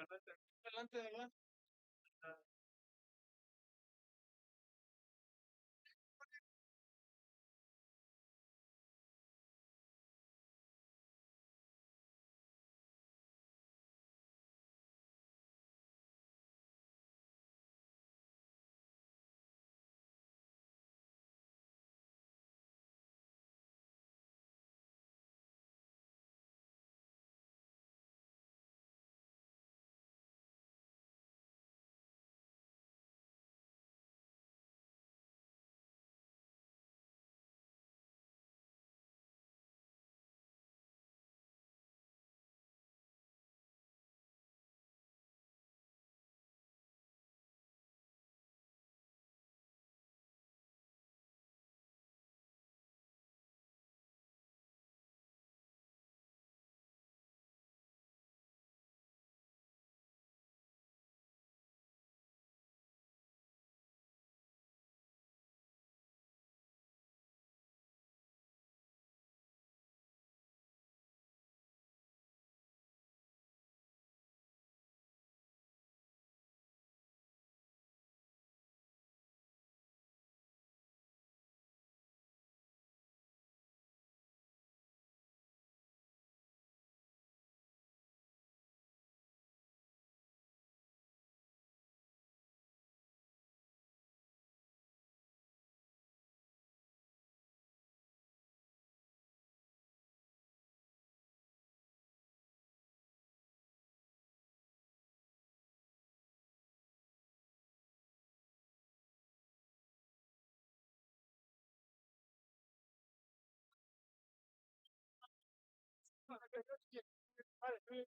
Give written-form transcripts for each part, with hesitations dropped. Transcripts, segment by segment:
Adelante, adelante. Vale,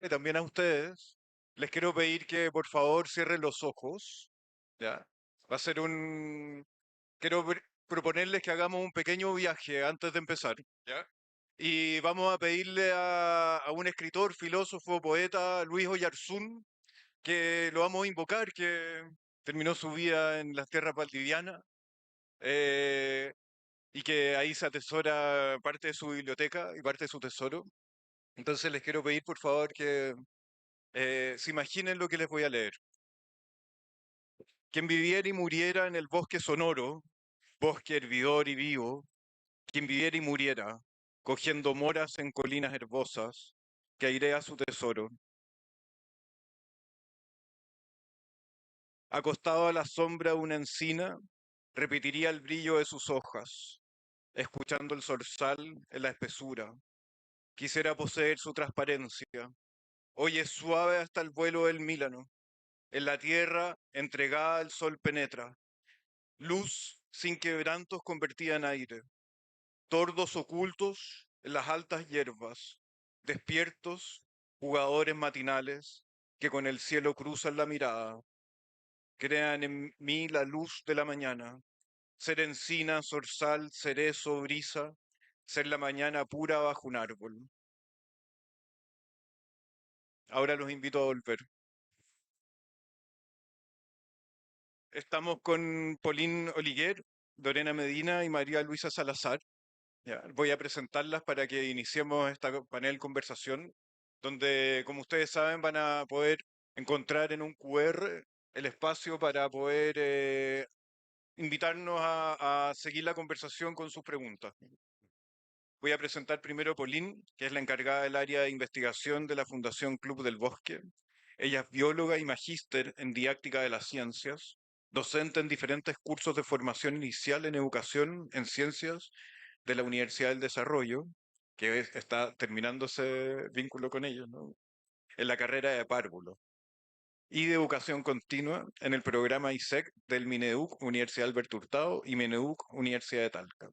y también a ustedes, les quiero pedir que por favor cierren los ojos, ¿ya? Va a ser un... Quiero proponerles que hagamos un pequeño viaje antes de empezar, ¿ya? Y vamos a pedirle a un escritor, filósofo, poeta, Luis Oyarzún, que lo vamos a invocar, que terminó su vida en las tierras valdivianas, eh, y que ahí se atesora parte de su biblioteca y parte de su tesoro. Entonces les quiero pedir por favor que se imaginen lo que les voy a leer. Quien viviera y muriera en el bosque sonoro, bosque hervidor y vivo, quien viviera y muriera, cogiendo moras en colinas herbosas, que airea su tesoro. Acostado a la sombra de una encina, repetiría el brillo de sus hojas, escuchando el zorzal en la espesura. Quisiera poseer su transparencia. Hoy es suave hasta el vuelo del Mílano. En la tierra, entregada al sol penetra. Luz sin quebrantos convertida en aire. Tordos ocultos en las altas hierbas. Despiertos, jugadores matinales que con el cielo cruzan la mirada. Crean en mí la luz de la mañana. Ser encina, zorzal, cerezo, brisa. Ser la mañana pura bajo un árbol. Ahora los invito a volver. Estamos con Pauline Oliguer, Lorena Medina y María Luisa Salazar. Ya, voy a presentarlas para que iniciemos esta panel conversación, donde, como ustedes saben, van a poder encontrar en un QR el espacio para poder invitarnos a seguir la conversación con sus preguntas. Voy a presentar primero a Pauline, que es la encargada del área de investigación de la Fundación Club del Bosque. Ella es bióloga y magíster en didáctica de las ciencias, docente en diferentes cursos de formación inicial en educación en ciencias de la Universidad del Desarrollo, que está terminando ese vínculo con ellos, ¿no? En la carrera de párvulo, y de educación continua en el programa ISEC del Mineduc Universidad Alberto Hurtado y Mineduc Universidad de Talca.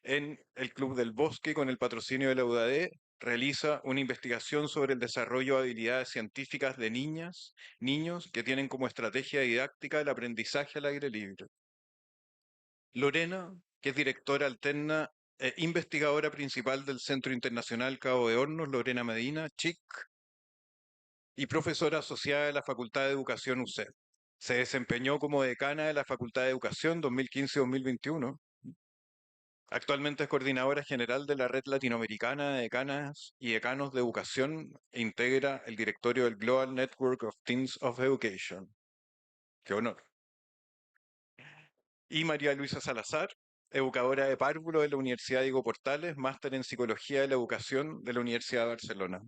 En el Club del Bosque, con el patrocinio de la UDAD, realiza una investigación sobre el desarrollo de habilidades científicas de niñas, niños que tienen como estrategia didáctica el aprendizaje al aire libre. Lorena, que es directora alterna e investigadora principal del Centro Internacional Cabo de Hornos, Lorena Medina, CHIC, y profesora asociada de la Facultad de Educación UCED. Se desempeñó como decana de la Facultad de Educación 2015-2021. Actualmente es coordinadora general de la Red Latinoamericana de Decanas y Decanos de Educación e integra el directorio del Global Network of Teams of Education. ¡Qué honor! Y María Luisa Salazar, educadora de párvulo de la Universidad Diego Portales, máster en Psicología de la Educación de la Universidad de Barcelona.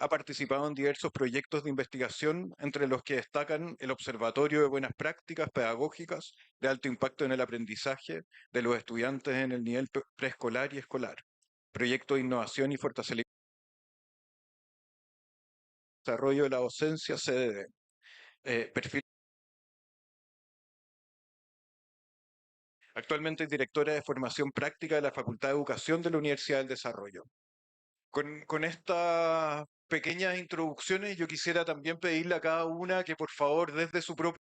Ha participado en diversos proyectos de investigación, entre los que destacan el Observatorio de Buenas Prácticas Pedagógicas de Alto Impacto en el Aprendizaje de los Estudiantes en el nivel preescolar y escolar, Proyecto de Innovación y Fortalecimiento y Desarrollo de la Docencia, CDD. Perfil. Actualmente es directora de Formación Práctica de la Facultad de Educación de la Universidad del Desarrollo. Con estas pequeñas introducciones, yo quisiera también pedirle a cada una que por favor desde su propio...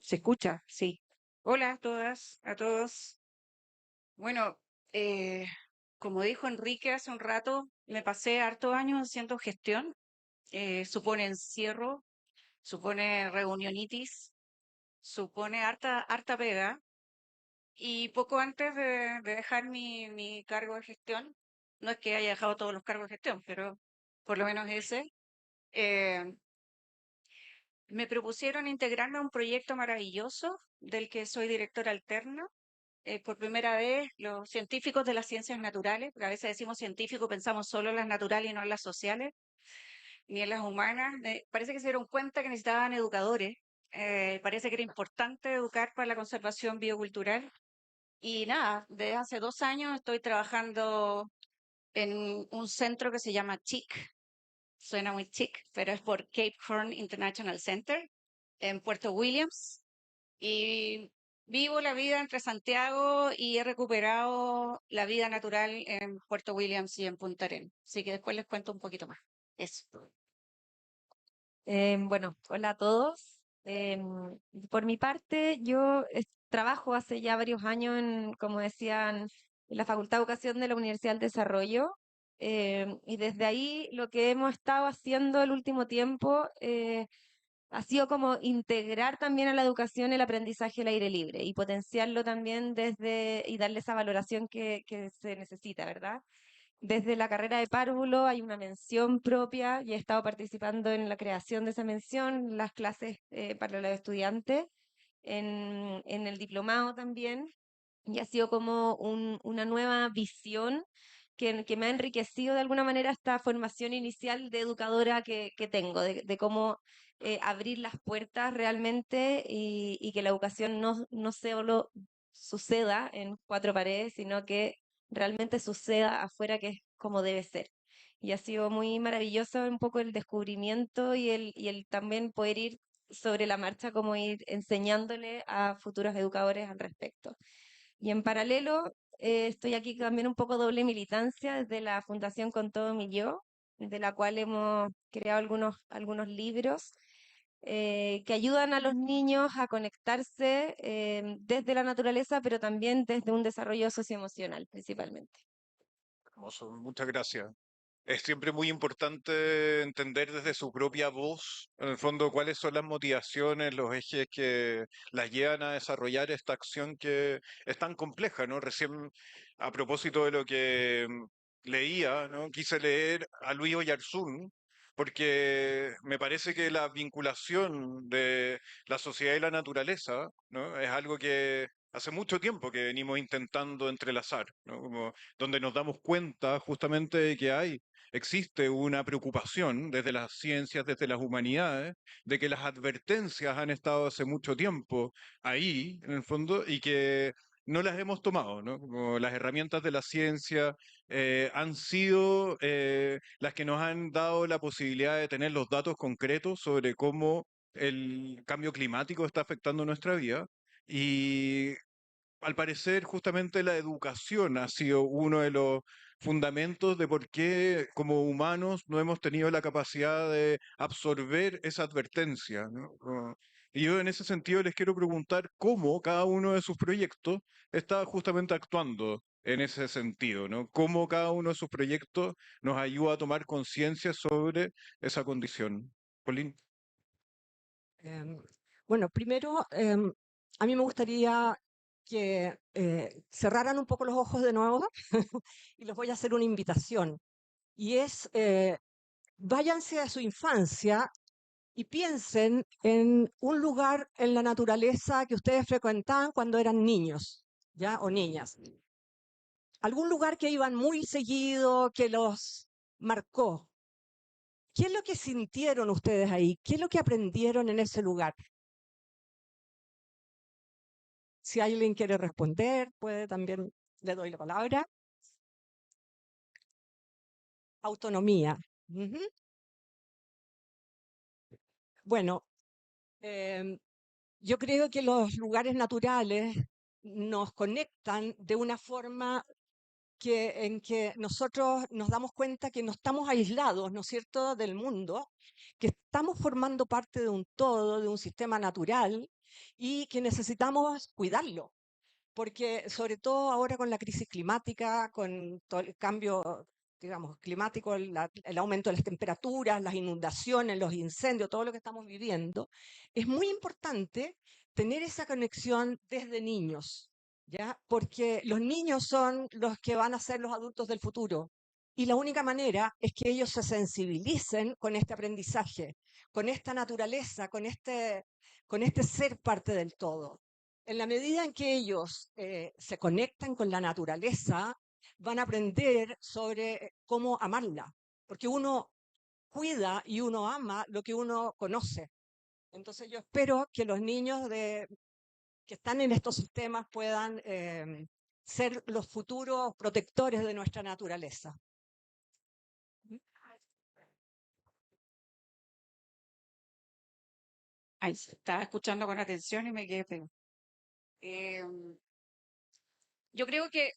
¿Se escucha? Sí. Hola a todas, a todos. Bueno, eh, como dijo Enrique hace un rato, me pasé hartos años haciendo gestión. Supone encierro, supone reunionitis, supone harta pega. Y poco antes de dejar mi cargo de gestión, no es que haya dejado todos los cargos de gestión, pero por lo menos ese, eh, me propusieron integrarme a un proyecto maravilloso del que soy directora alterna. Por primera vez, los científicos de las ciencias naturales, porque a veces decimos científico, pensamos solo en las naturales y no en las sociales, ni en las humanas. Parece que se dieron cuenta que necesitaban educadores. Parece que era importante educar para la conservación biocultural. Y nada, desde hace 2 años estoy trabajando en un centro que se llama CHIC. Suena muy chic, pero es por Cape Horn International Center en Puerto Williams. Y vivo la vida entre Santiago y he recuperado la vida natural en Puerto Williams y en Punta Arenas. Así que después les cuento un poquito más. Eso. Bueno, hola a todos. Por mi parte, yo trabajo hace ya varios años como decían, en la Facultad de Educación de la Universidad del Desarrollo. Y desde ahí lo que hemos estado haciendo el último tiempo ha sido como integrar también a la educación el aprendizaje al aire libre y potenciarlo también y darle esa valoración que se necesita, ¿verdad? Desde la carrera de párvulo hay una mención propia y he estado participando en la creación de esa mención, las clases para los estudiantes, en el diplomado también, y ha sido como una nueva visión que me ha enriquecido de alguna manera esta formación inicial de educadora que tengo, de cómo abrir las puertas realmente y que la educación no solo suceda en cuatro paredes, sino que realmente suceda afuera, que es como debe ser. Y ha sido muy maravilloso un poco el descubrimiento y el también poder ir sobre la marcha, como ir enseñándole a futuros educadores al respecto. Y en paralelo, estoy aquí también un poco doble militancia desde la Fundación Con Todo Mi Yo, de la cual hemos creado algunos libros que ayudan a los niños a conectarse desde la naturaleza, pero también desde un desarrollo socioemocional principalmente. Hermoso, muchas gracias. Es siempre muy importante entender desde su propia voz, en el fondo, cuáles son las motivaciones, los ejes que las llevan a desarrollar esta acción que es tan compleja, ¿no? Recién, a propósito de lo que leía, ¿no? Quise leer a Luis Oyarzún, porque me parece que la vinculación de la sociedad y la naturaleza, ¿no? Es algo que hace mucho tiempo que venimos intentando entrelazar, ¿no? Como donde nos damos cuenta justamente de que existe una preocupación desde las ciencias, desde las humanidades, de que las advertencias han estado hace mucho tiempo ahí, en el fondo, y que no las hemos tomado, ¿no? Como las herramientas de la ciencia han sido las que nos han dado la posibilidad de tener los datos concretos sobre cómo el cambio climático está afectando nuestra vida. Y al parecer, justamente la educación ha sido uno de los fundamentos de por qué como humanos no hemos tenido la capacidad de absorber esa advertencia, ¿no? Y yo en ese sentido les quiero preguntar cómo cada uno de sus proyectos está justamente actuando en ese sentido, ¿no? Cómo cada uno de sus proyectos nos ayuda a tomar conciencia sobre esa condición. Pauline. Em, bueno, primero, a mí me gustaría que cerraran un poco los ojos de nuevo y les voy a hacer una invitación. Y es, váyanse a su infancia y piensen en un lugar en la naturaleza que ustedes frecuentaban cuando eran niños, ¿ya? O niñas. Algún lugar que iban muy seguido, que los marcó. ¿Qué es lo que sintieron ustedes ahí? ¿Qué es lo que aprendieron en ese lugar? Si alguien quiere responder, puede también, le doy la palabra. Autonomía. Ujú. Bueno, em, yo creo que los lugares naturales nos conectan de una forma en que nosotros nos damos cuenta que no estamos aislados, ¿no es cierto?, del mundo, que estamos formando parte de un todo, de un sistema natural y que necesitamos cuidarlo, porque sobre todo ahora con la crisis climática, con todo el cambio, digamos, climático, el aumento de las temperaturas, las inundaciones, los incendios, todo lo que estamos viviendo, es muy importante tener esa conexión desde niños, ¿ya? Porque los niños son los que van a ser los adultos del futuro. Y la única manera es que ellos se sensibilicen con este aprendizaje, con esta naturaleza, con este ser parte del todo. En la medida en que ellos se conectan con la naturaleza, van a aprender sobre cómo amarla, porque uno cuida y uno ama lo que uno conoce. Entonces yo espero que los niños que están en estos sistemas puedan ser los futuros protectores de nuestra naturaleza. Ay, estaba escuchando con atención y me quedé pegada. Yo creo que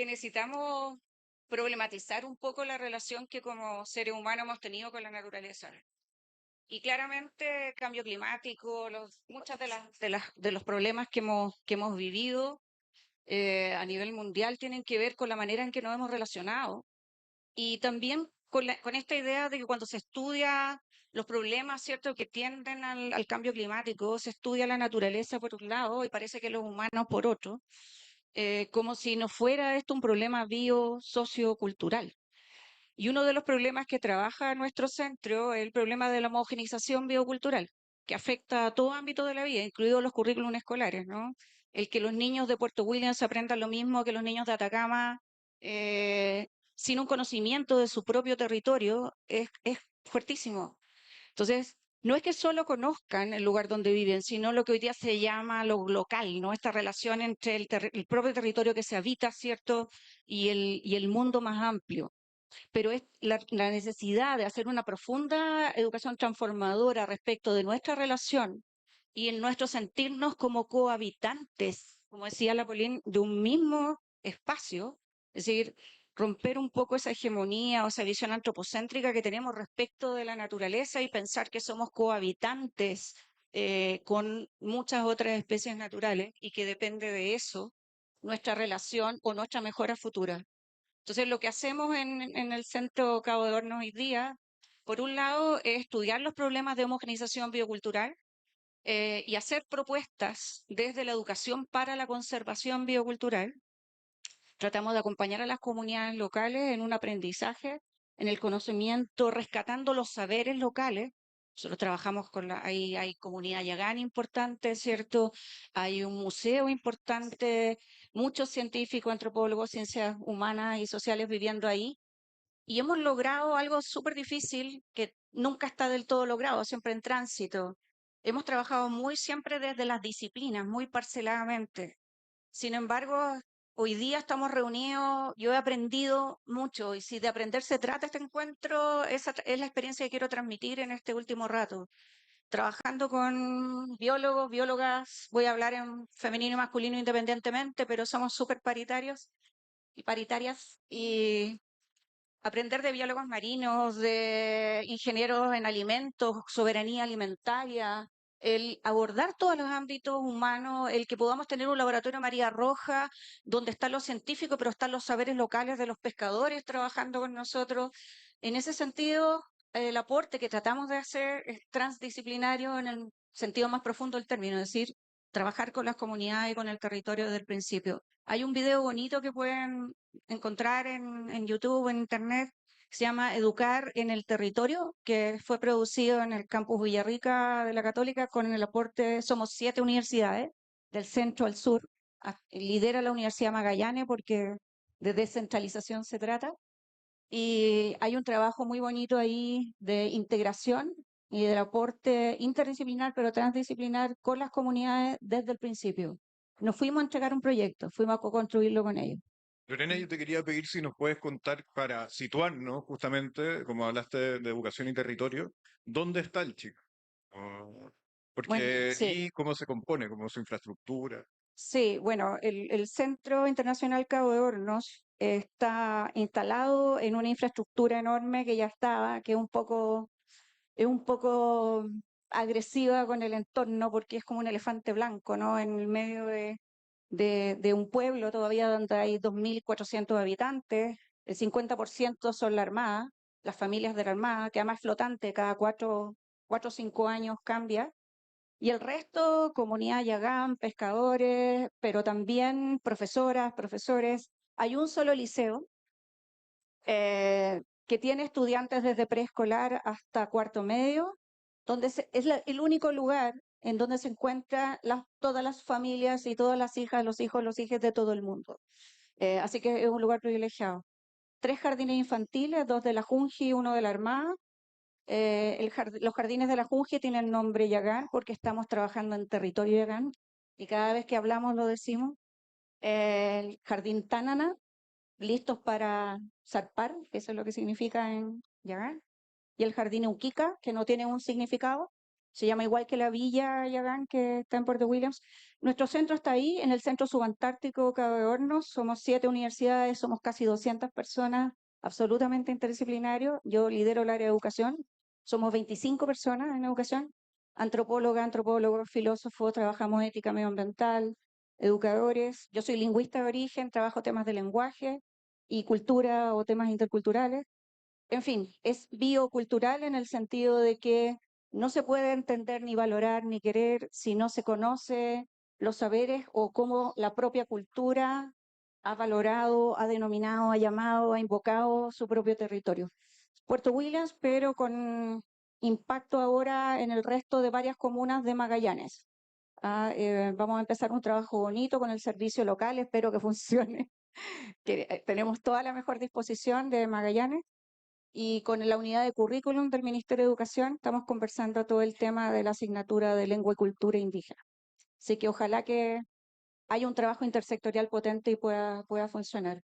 necesitamos problematizar un poco la relación que como seres humanos hemos tenido con la naturaleza. Y claramente el cambio climático, muchas de los problemas que hemos vivido a nivel mundial tienen que ver con la manera en que nos hemos relacionado y también con esta idea de que cuando se estudia los problemas, ¿cierto?, que tienden al cambio climático, se estudia la naturaleza por un lado y parece que los humanos por otro, como si no fuera esto un problema sociocultural. Y uno de los problemas que trabaja nuestro centro es el problema de la homogeneización biocultural, que afecta a todo ámbito de la vida, incluidos los currículums escolares, ¿no? El que los niños de Puerto Williams aprendan lo mismo que los niños de Atacama, eh, sin un conocimiento de su propio territorio, es fuertísimo. Entonces, no es que solo conozcan el lugar donde viven, sino lo que hoy día se llama lo local, ¿no? Esta relación entre el propio territorio que se habita, ¿cierto? Y el mundo más amplio, pero es la necesidad de hacer una profunda educación transformadora respecto de nuestra relación y en nuestro sentirnos como cohabitantes, como decía la Pauline, de un mismo espacio, es decir, romper un poco esa hegemonía o esa visión antropocéntrica que tenemos respecto de la naturaleza y pensar que somos cohabitantes con muchas otras especies naturales y que depende de eso nuestra relación o nuestra mejora futura. Entonces, lo que hacemos en el Centro Cabo de Hornos hoy día, por un lado, es estudiar los problemas de homogeneización biocultural y hacer propuestas desde la educación para la conservación biocultural. Tratamos de acompañar a las comunidades locales en un aprendizaje, en el conocimiento, rescatando los saberes locales. Nosotros trabajamos hay comunidad yagán importante, ¿cierto? Hay un museo importante, muchos científicos, antropólogos, ciencias humanas y sociales viviendo ahí. Y hemos logrado algo súper difícil que nunca está del todo logrado, siempre en tránsito. Hemos trabajado muy siempre desde las disciplinas, muy parceladamente. Sin embargo, hoy día estamos reunidos, yo he aprendido mucho y si de aprender se trata este encuentro, esa es la experiencia que quiero transmitir en este último rato. Trabajando con biólogos, biólogas, voy a hablar en femenino y masculino independientemente, pero somos súper paritarios y paritarias y aprender de biólogos marinos, de ingenieros en alimentos, soberanía alimentaria, el abordar todos los ámbitos humanos, el que podamos tener un laboratorio María Roja, donde están los científicos, pero están los saberes locales de los pescadores trabajando con nosotros. En ese sentido, el aporte que tratamos de hacer es transdisciplinario en el sentido más profundo del término, es decir, trabajar con las comunidades y con el territorio desde el principio. Hay un video bonito que pueden encontrar en YouTube, en Internet, que se llama Educar en el Territorio, que fue producido en el campus Villarrica de la Católica con el aporte, somos 7 universidades, del centro al sur, lidera la Universidad Magallanes porque de descentralización se trata, y hay un trabajo muy bonito ahí de integración y del aporte interdisciplinar, pero transdisciplinar con las comunidades desde el principio. Nos fuimos a entregar un proyecto, fuimos a co-construirlo con ellos. Lorena, yo te quería pedir si nos puedes contar para situarnos, justamente, como hablaste de educación y territorio, ¿dónde está el chico? Oh, Bueno, porque, sí, y cómo se compone, cómo es su infraestructura. sí, bueno, el Centro Internacional Cabo de Hornos está instalado en una infraestructura enorme que ya estaba, que es un poco agresiva con el entorno porque es como un elefante blanco, ¿no? En el medio de un pueblo todavía donde hay 2.400 habitantes, el 50% son la Armada, las familias de la Armada, que además es flotante, cada 4 o 5 años cambia. Y el resto, comunidad yagán, pescadores, pero también profesoras, profesores. Hay un solo liceo que tiene estudiantes desde preescolar hasta cuarto medio, donde es el único lugar en donde se encuentran todas las familias y todas las hijas, los hijos, los hijos de todo el mundo. Así que es un lugar privilegiado. 3 jardines infantiles, 2 de la Junji y 1 de la Armada. Los jardines de la Junji tienen nombre Yagán porque estamos trabajando en territorio Yagán y cada vez que hablamos lo decimos. El jardín Tanana, listos para zarpar, que eso es lo que significa en Yagán. Y el jardín Uquica, que no tiene un significado, se llama igual que la villa Yagán que está en Puerto Williams. Nuestro centro está ahí, en el centro subantártico Cabo de Hornos. Somos 7 universidades, somos casi 200 personas, absolutamente interdisciplinario. Yo lidero el área de educación. Somos 25 personas en educación, antropólogos, filósofos, trabajamos ética medioambiental, educadores. Yo soy lingüista de origen, trabajo temas de lenguaje y cultura o temas interculturales. En fin, es biocultural en el sentido de que no se puede entender ni valorar ni querer si no se conoce los saberes o cómo la propia cultura ha valorado, ha denominado, ha llamado, ha invocado su propio territorio. Puerto Williams, pero con impacto ahora en el resto de varias comunas de Magallanes. Vamos a empezar un trabajo bonito con el servicio local, espero que funcione, que tenemos toda la mejor disposición de Magallanes. Y con la unidad de currículum del Ministerio de Educación estamos conversando todo el tema de la asignatura de lengua y cultura indígena. Así que ojalá que haya un trabajo intersectorial potente y pueda funcionar.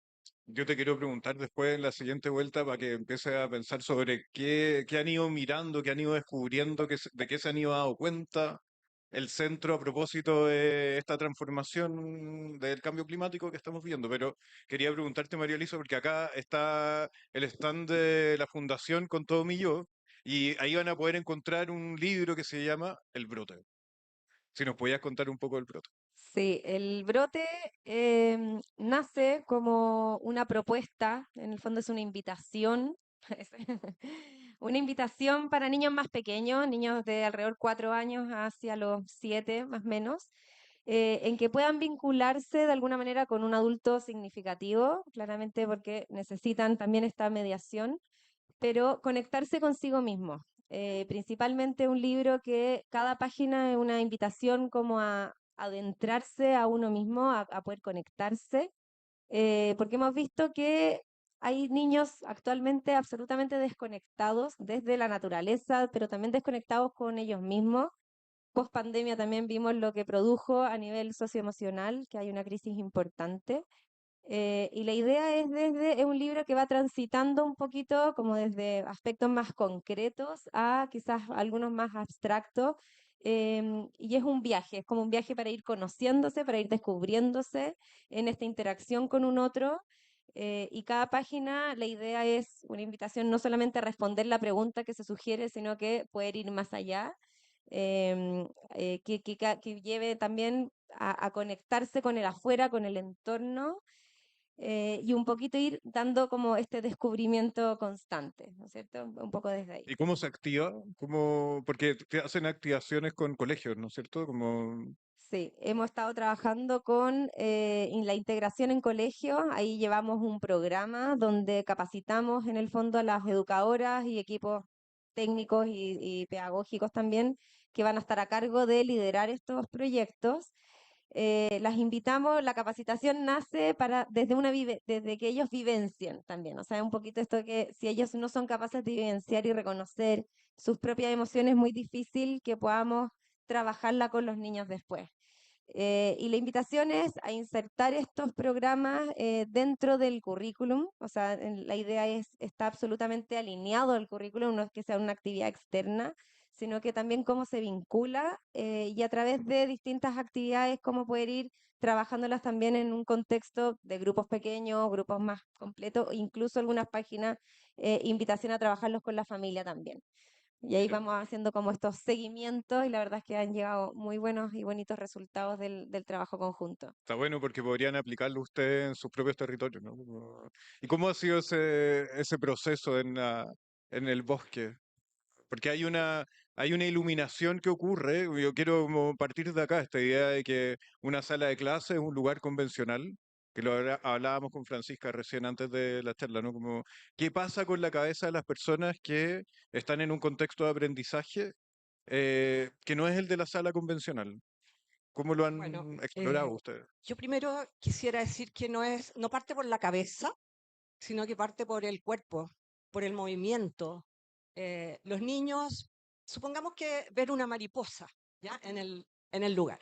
Yo te quiero preguntar después en la siguiente vuelta para que empieces a pensar sobre qué han ido mirando, qué han ido descubriendo, de qué se han ido dando cuenta el centro a propósito de esta transformación del cambio climático que estamos viendo. Pero quería preguntarte, María Elisa, porque acá está el stand de la Fundación Con Todo Mi Yo, y ahí van a poder encontrar un libro que se llama El Brote. Si nos podías contar un poco del brote. Sí, el brote nace como una propuesta, en el fondo es una invitación, una invitación para niños más pequeños, niños de alrededor 4 años hacia los 7 más o menos, en que puedan vincularse de alguna manera con un adulto significativo, claramente porque necesitan también esta mediación, pero conectarse consigo mismo. Principalmente un libro que cada página es una invitación como a adentrarse a uno mismo, a poder conectarse, porque hemos visto que hay niños actualmente absolutamente desconectados desde la naturaleza, pero también desconectados con ellos mismos. Post pandemia también vimos lo que produjo a nivel socioemocional, que hay una crisis importante. Y la idea es un libro que va transitando un poquito como desde aspectos más concretos a quizás algunos más abstractos. Y es un viaje, es como un viaje para ir conociéndose, para ir descubriéndose en esta interacción con un otro. Y cada página, la idea es una invitación no solamente a responder la pregunta que se sugiere, sino que poder ir más allá. Que lleve también a conectarse con el afuera, con el entorno, y un poquito ir dando como este descubrimiento constante, ¿no es cierto? Un poco desde ahí. ¿Y cómo se activa? Porque te hacen activaciones con colegios, ¿no es cierto? Como Sí, hemos estado trabajando con en la integración en colegios, ahí llevamos un programa donde capacitamos en el fondo a las educadoras y equipos técnicos y pedagógicos también que van a estar a cargo de liderar estos proyectos. Las invitamos, la capacitación nace desde que ellos vivencien también, o sea, un poquito esto que si ellos no son capaces de vivenciar y reconocer sus propias emociones, es muy difícil que podamos trabajarla con los niños después. Y la invitación es a insertar estos programas dentro del currículum, o sea, la idea está absolutamente alineado al currículum, no es que sea una actividad externa, sino que también cómo se vincula y a través de distintas actividades, cómo poder ir trabajándolas también en un contexto de grupos pequeños, grupos más completos, incluso algunas páginas, invitación a trabajarlos con la familia también. Y ahí vamos haciendo como estos seguimientos y la verdad es que han llegado muy buenos y bonitos resultados del trabajo conjunto. Está bueno porque podrían aplicarlo ustedes en sus propios territorios, ¿no? ¿Y cómo ha sido ese proceso en el bosque? Porque hay una iluminación que ocurre. Yo quiero como partir de acá, esta idea de que una sala de clase es un lugar convencional, que hablábamos con Francisca recién antes de la charla, ¿no? Como, ¿qué pasa con la cabeza de las personas que están en un contexto de aprendizaje que no es el de la sala convencional? ¿Cómo lo Bueno, han explorado ustedes? yo primero quisiera decir que no parte por la cabeza, sino que parte por el cuerpo, por el movimiento. Los niños, supongamos que ver una mariposa, ¿ya? En el lugar.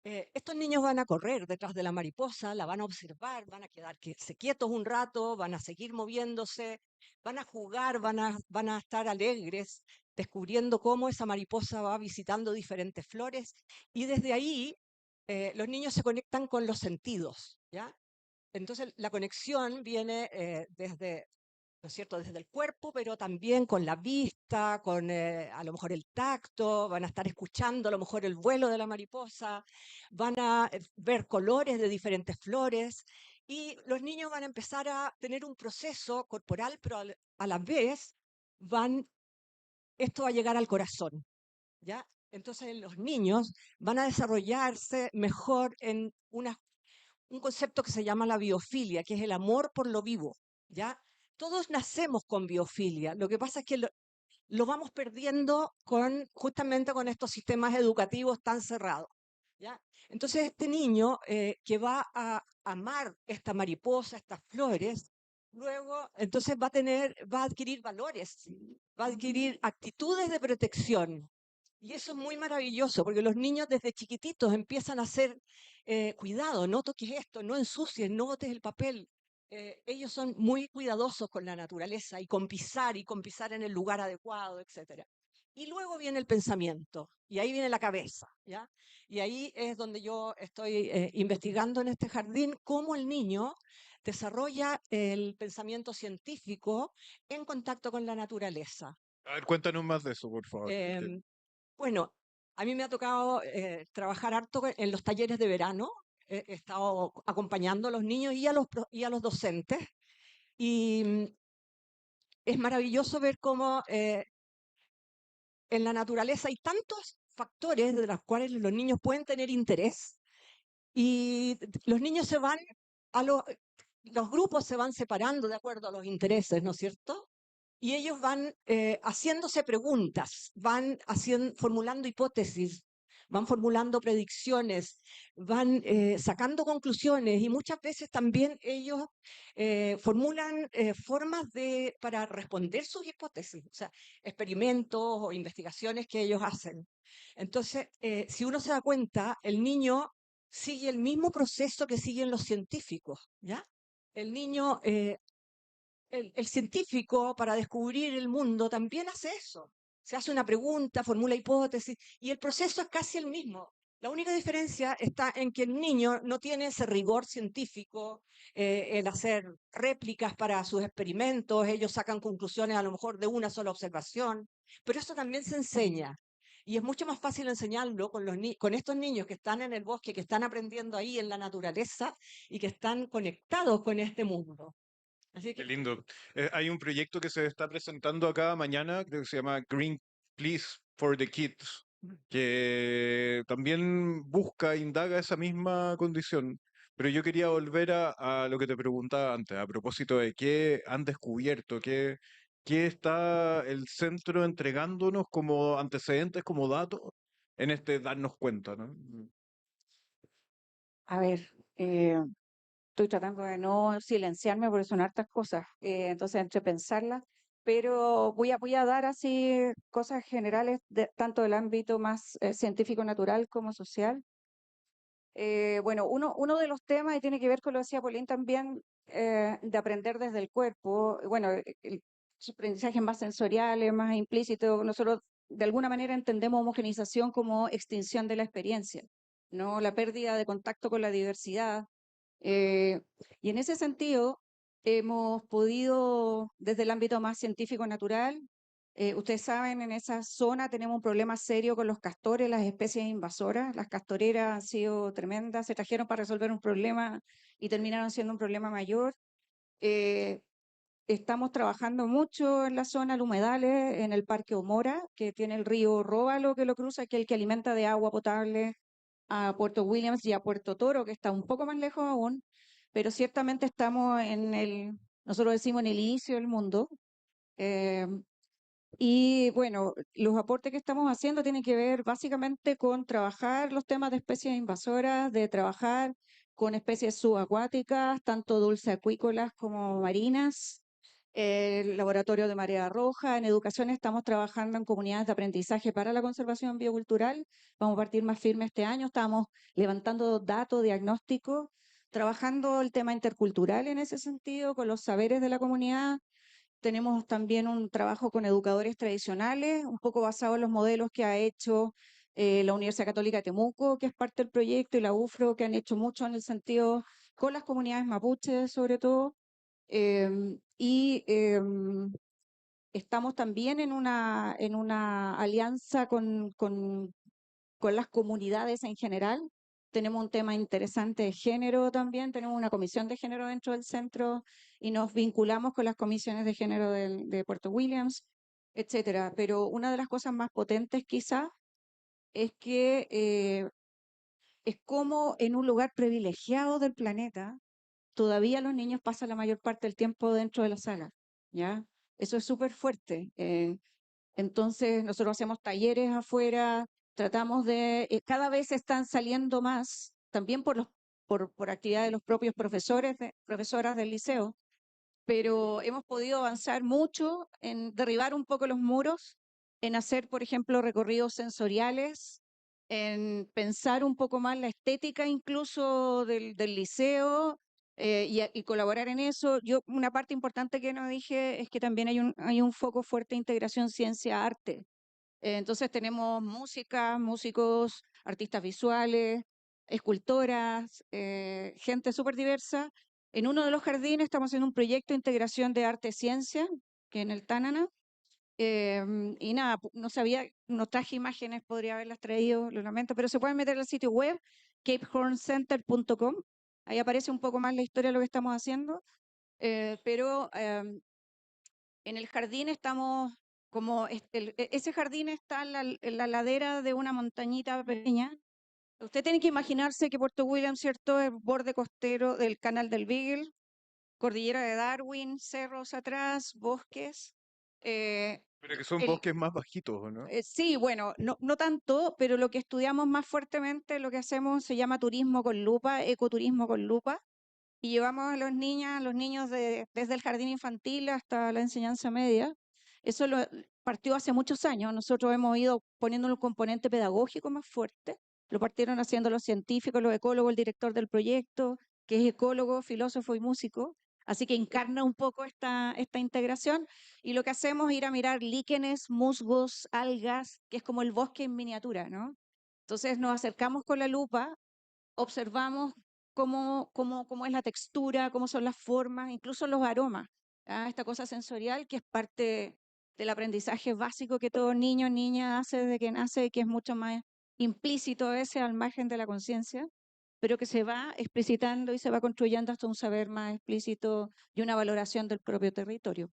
Estos niños van a correr detrás de la mariposa, la van a observar, van a quedarse quietos un rato, van a seguir moviéndose, van a jugar, van a estar alegres, descubriendo cómo esa mariposa va visitando diferentes flores. Y desde ahí los niños se conectan con los sentidos, ¿ya? Entonces la conexión viene desde, ¿no es cierto?, desde el cuerpo, pero también con la vista, con a lo mejor el tacto, van a estar escuchando a lo mejor el vuelo de la mariposa, van a ver colores de diferentes flores y los niños van a empezar a tener un proceso corporal, pero a la vez esto va a llegar al corazón, ¿ya? Entonces los niños van a desarrollarse mejor en un concepto que se llama la biofilia, que es el amor por lo vivo, ¿ya? Todos nacemos con biofilia, lo que pasa es que lo vamos perdiendo justamente con estos sistemas educativos tan cerrados, ¿ya? Entonces este niño que va a amar esta mariposa, estas flores, luego entonces va a adquirir valores, va a adquirir actitudes de protección. Y eso es muy maravilloso, porque los niños desde chiquititos empiezan a hacer cuidado, no toques esto, no ensucies, no botes el papel. Ellos son muy cuidadosos con la naturaleza y con pisar en el lugar adecuado, etcétera. Y luego viene el pensamiento, y ahí viene la cabeza, ¿ya? Y ahí es donde yo estoy investigando en este jardín cómo el niño desarrolla el pensamiento científico en contacto con la naturaleza. A ver, cuéntanos más de eso, por favor. Porque Em, bueno, a mí me ha tocado trabajar harto en los talleres de verano. He estado acompañando a los niños y a los docentes. Y es maravilloso ver cómo en la naturaleza hay tantos factores de los cuales los niños pueden tener interés. Y los niños los grupos se van separando de acuerdo a los intereses, ¿no es cierto? Y ellos van haciéndose preguntas, formulando hipótesis, van formulando predicciones, van sacando conclusiones y muchas veces también ellos formulan para responder sus hipótesis, o sea, experimentos o investigaciones que ellos hacen. Entonces, si uno se da cuenta, el niño sigue el mismo proceso que siguen los científicos, ¿ya? El niño el científico para descubrir el mundo también hace eso. Se hace una pregunta, formula hipótesis y el proceso es casi el mismo. La única diferencia está en que el niño no tiene ese rigor científico, el hacer réplicas para sus experimentos, ellos sacan conclusiones a lo mejor de una sola observación, pero eso también se enseña. Y es mucho más fácil enseñarlo con estos niños que están en el bosque, que están aprendiendo ahí en la naturaleza y que están conectados con este mundo. Así qué que lindo. Hay un proyecto que se está presentando acá mañana, creo que se llama Green Please for the Kids, que también busca, indaga esa misma condición. Pero yo quería volver a lo que te preguntaba antes, a propósito de qué han descubierto, qué está el centro entregándonos como antecedentes, como datos, en este darnos cuenta, ¿no? A ver, estoy tratando de no silenciarme porque son hartas cosas, entonces entre pensarlas, pero voy a dar así cosas generales, tanto del ámbito más científico natural como social. Bueno, uno de los temas, y tiene que ver con lo que decía Pauline también, de aprender desde el cuerpo, bueno, los aprendizajes más sensoriales, más implícitos, nosotros de alguna manera entendemos homogenización como extinción de la experiencia, no la pérdida de contacto con la diversidad. eh, y en ese sentido, hemos podido, desde el ámbito más científico natural, Ustedes saben, en esa zona tenemos un problema serio con los castores, las especies invasoras. Las castoreras han sido tremendas, se trajeron para resolver un problema y terminaron siendo un problema mayor. Eh, Estamos trabajando mucho en la zona de humedales, en el Parque Omora, que tiene el río Róbalo que lo cruza, que es el que alimenta de agua potable a Puerto Williams y a Puerto Toro, que está un poco más lejos aún, pero ciertamente estamos nosotros decimos en el inicio del mundo. eh, y bueno, los aportes que estamos haciendo tienen que ver básicamente con trabajar los temas de especies invasoras, de trabajar con especies subacuáticas, tanto dulceacuícolas como marinas. El laboratorio de marea roja. En educación estamos trabajando en comunidades de aprendizaje para la conservación biocultural. Vamos a partir más firme este año. Estamos levantando datos, diagnósticos, trabajando el tema intercultural en ese sentido, con los saberes de la comunidad. Tenemos también un trabajo con educadores tradicionales, un poco basado en los modelos que ha hecho la Universidad Católica de Temuco, que es parte del proyecto, y la UFRO, que han hecho mucho en el sentido con las comunidades mapuches, sobre todo. Estamos también en una alianza con las comunidades en general. Tenemos un tema interesante de género también, tenemos una comisión de género dentro del centro y nos vinculamos con las comisiones de género de Puerto Williams, etcétera. Pero una de las cosas más potentes quizá es que es como en un lugar privilegiado del planeta, todavía los niños pasan la mayor parte del tiempo dentro de la sala, ¿ya? Eso es súper fuerte. Entonces, nosotros hacemos talleres afuera, tratamos cada vez están saliendo más, también por actividad de los propios profesoras del liceo, pero hemos podido avanzar mucho en derribar un poco los muros, en hacer, por ejemplo, recorridos sensoriales, en pensar un poco más la estética incluso del liceo, y colaborar en eso. Una parte importante que no dije es que también hay un foco fuerte de integración ciencia-arte. Entonces tenemos música, músicos, artistas visuales, escultoras, gente súper diversa. En uno de los jardines estamos haciendo un proyecto de integración de arte-ciencia, que en el Tanana. Y nada, no sabía, no traje imágenes, podría haberlas traído, lo lamento, pero se pueden meter al sitio web, capehorncenter.com. Ahí aparece un poco más la historia de lo que estamos haciendo. Pero en el jardín estamos ese jardín está en la ladera de una montañita pequeña. Usted tiene que imaginarse que Puerto William, ¿cierto?, es borde costero del Canal del Beagle, cordillera de Darwin, cerros atrás, bosques. eh, Pero que son el, bosques más bajitos, ¿o no? sí, bueno, no tanto, pero lo que estudiamos más fuertemente, lo que hacemos se llama turismo con lupa, ecoturismo con lupa. Y llevamos a los niños desde el jardín infantil hasta la enseñanza media. Eso partió hace muchos años. Nosotros hemos ido poniendo un componente pedagógico más fuerte. Lo partieron haciendo los científicos, los ecólogos, el director del proyecto, que es ecólogo, filósofo y músico. Así que encarna un poco esta integración. Y lo que hacemos es ir a mirar líquenes, musgos, algas, que es como el bosque en miniatura, ¿no? Entonces nos acercamos con la lupa, observamos cómo es la textura, cómo son las formas, incluso los aromas. Esta cosa sensorial que es parte del aprendizaje básico que todo niño o niña hace desde que nace y que es mucho más implícito a veces al margen de la conciencia, pero que se va explicitando y se va construyendo hasta un saber más explícito y una valoración del propio territorio.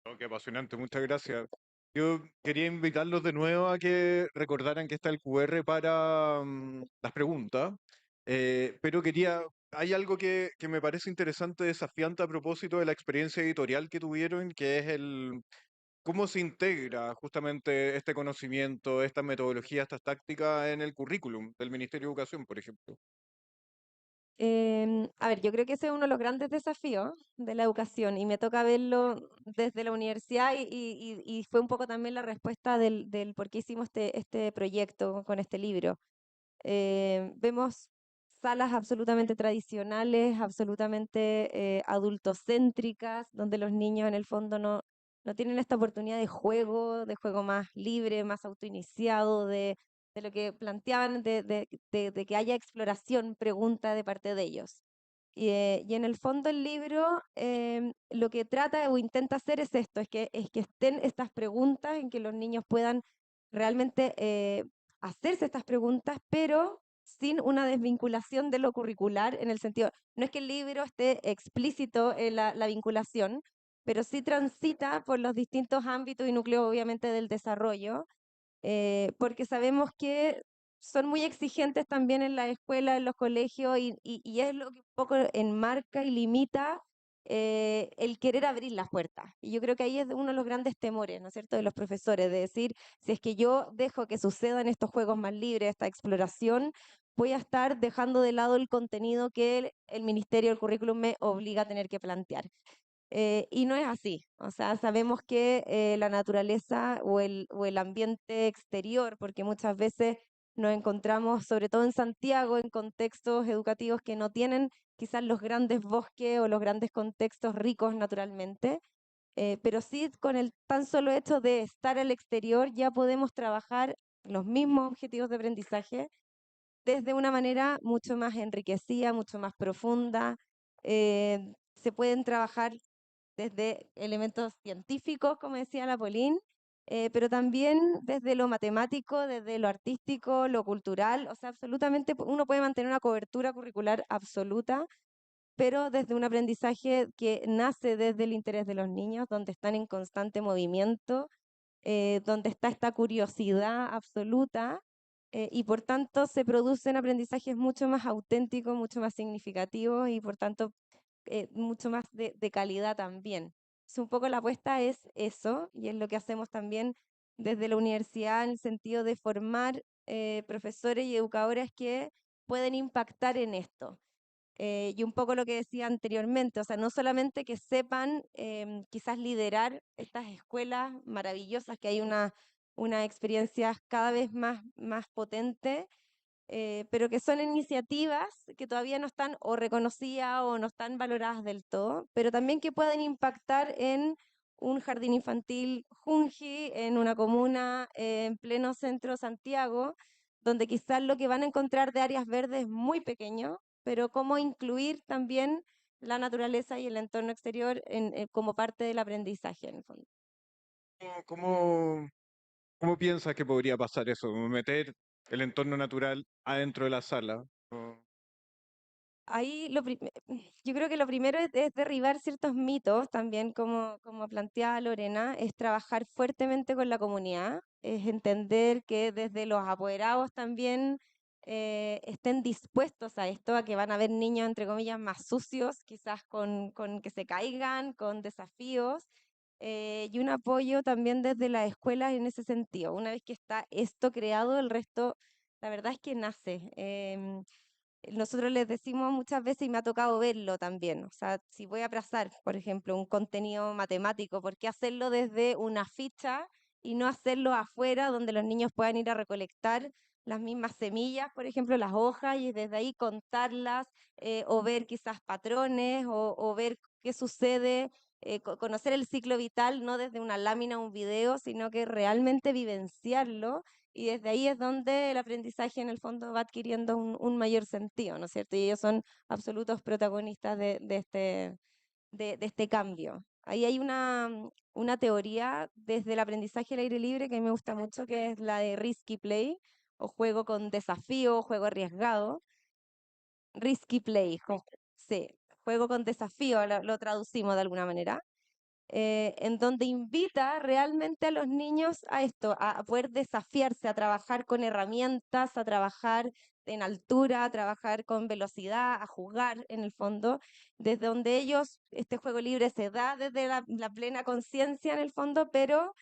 Oh, qué apasionante, muchas gracias. Yo quería invitarlos de nuevo a que recordaran que está el QR para las preguntas, pero hay algo que me parece interesante, desafiante a propósito de la experiencia editorial que tuvieron, que es cómo se integra justamente este conocimiento, esta metodología, estas tácticas en el currículum del Ministerio de Educación, por ejemplo. A ver, yo creo que ese es uno de los grandes desafíos de la educación y me toca verlo desde la universidad y fue un poco también la respuesta del por qué hicimos este proyecto con este libro. Vemos salas absolutamente tradicionales, absolutamente adultocéntricas, donde los niños en el fondo no tienen esta oportunidad de juego más libre, más autoiniciado, de lo que planteaban, de que haya exploración, pregunta de parte de ellos. Y en el fondo el libro lo que trata o intenta hacer es esto, es que estén estas preguntas, en que los niños puedan realmente hacerse estas preguntas, pero sin una desvinculación de lo curricular, en el sentido, no es que el libro esté explícito en la vinculación, pero sí transita por los distintos ámbitos y núcleos, obviamente, del desarrollo, porque sabemos que son muy exigentes también en la escuela, en los colegios, y es lo que un poco enmarca y limita el querer abrir las puertas. Y yo creo que ahí es uno de los grandes temores, ¿no es cierto?, de los profesores, de decir, si es que yo dejo que sucedan estos juegos más libres, esta exploración, voy a estar dejando de lado el contenido que el ministerio, el currículum me obliga a tener que plantear. Y no es así. O sea, sabemos que la naturaleza o el ambiente exterior, porque muchas veces nos encontramos, sobre todo en Santiago, en contextos educativos que no tienen quizás los grandes bosques o los grandes contextos ricos naturalmente, pero sí con el tan solo hecho de estar al exterior ya podemos trabajar los mismos objetivos de aprendizaje desde una manera mucho más enriquecida, mucho más profunda. Se pueden trabajar desde elementos científicos, como decía la Pauline, pero también desde lo matemático, desde lo artístico, lo cultural, o sea, absolutamente uno puede mantener una cobertura curricular absoluta, pero desde un aprendizaje que nace desde el interés de los niños, donde están en constante movimiento, donde está esta curiosidad absoluta, y por tanto se producen aprendizajes mucho más auténticos, mucho más significativos y por tanto mucho más de calidad también. Un poco la apuesta es eso, y es lo que hacemos también desde la universidad en el sentido de formar profesores y educadores que pueden impactar en esto. Y un poco lo que decía anteriormente, o sea, no solamente que sepan quizás liderar estas escuelas maravillosas, que hay una experiencia cada vez más potente, pero que son iniciativas que todavía no están o reconocidas o no están valoradas del todo, pero también que pueden impactar en un jardín infantil Junji, en una comuna en pleno centro de Santiago, donde quizás lo que van a encontrar de áreas verdes es muy pequeño, pero cómo incluir también la naturaleza y el entorno exterior como parte del aprendizaje, en el fondo. ¿Cómo, cómo piensas que podría pasar eso? Como meter el entorno natural adentro de la sala. Ahí yo creo que lo primero es derribar ciertos mitos también, como planteaba Lorena, es trabajar fuertemente con la comunidad, es entender que desde los apoderados también estén dispuestos a esto, a que van a haber niños, entre comillas, más sucios, quizás con que se caigan, con desafíos, y un apoyo también desde la escuela en ese sentido. Una vez que está esto creado, el resto, la verdad es que nace. Nosotros les decimos muchas veces, y me ha tocado verlo también, o sea, si voy a trazar, por ejemplo, un contenido matemático, ¿por qué hacerlo desde una ficha y no hacerlo afuera, donde los niños puedan ir a recolectar las mismas semillas, por ejemplo, las hojas, y desde ahí contarlas, o ver quizás patrones, o ver qué sucede, conocer el ciclo vital, no desde una lámina o un video, sino que realmente vivenciarlo, y desde ahí es donde el aprendizaje en el fondo va adquiriendo un mayor sentido, ¿no es cierto? Y ellos son absolutos protagonistas de este cambio. Ahí hay una teoría desde el aprendizaje al aire libre que a mí me gusta mucho, que es la de risky play, o juego con desafío, juego arriesgado. Risky play, sí, juego con desafío, lo traducimos de alguna manera, en donde invita realmente a los niños a esto, a poder desafiarse, a trabajar con herramientas, a trabajar en altura, a trabajar con velocidad, a jugar en el fondo, desde donde ellos, este juego libre se da desde la plena conciencia en el fondo, pero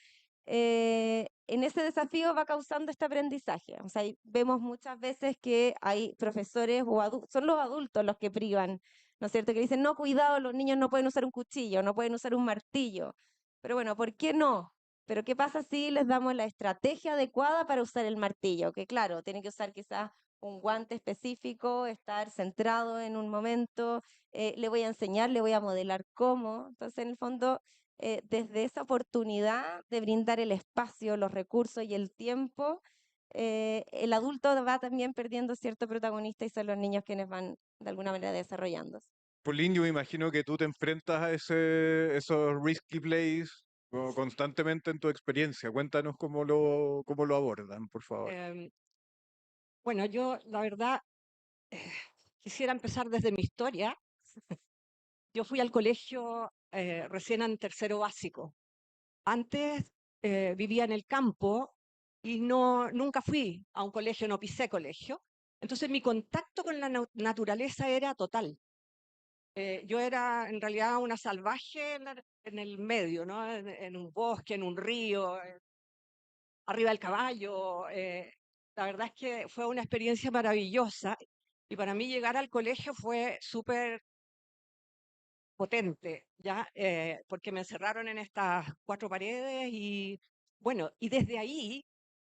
en ese desafío va causando este aprendizaje. O sea, vemos muchas veces que hay profesores o son los adultos los que privan, ¿no es cierto? Que dicen, no, cuidado, los niños no pueden usar un cuchillo, no pueden usar un martillo. Pero bueno, ¿por qué no? Pero ¿qué pasa si les damos la estrategia adecuada para usar el martillo? Que claro, tienen que usar quizás un guante específico, estar centrado en un momento, le voy a enseñar, le voy a modelar cómo. Entonces, en el fondo, desde esa oportunidad de brindar el espacio, los recursos y el tiempo, el adulto va también perdiendo cierto protagonista y son los niños quienes van de alguna manera desarrollándose. Pauline, yo me imagino que tú te enfrentas a esos risky plays constantemente en tu experiencia. Cuéntanos cómo lo abordan, por favor. Em, bueno, yo la verdad eh, quisiera empezar desde mi historia. Yo fui al colegio recién en tercero básico. Antes vivía en el campo y nunca fui a un colegio, no pisé colegio. Entonces mi contacto con la naturaleza era total. Yo era en realidad una salvaje en el medio, ¿no? En un bosque, en un río, arriba del caballo. La verdad es que fue una experiencia maravillosa y para mí llegar al colegio fue súper potente, ¿ya? Porque me encerraron en estas cuatro paredes y bueno, y desde ahí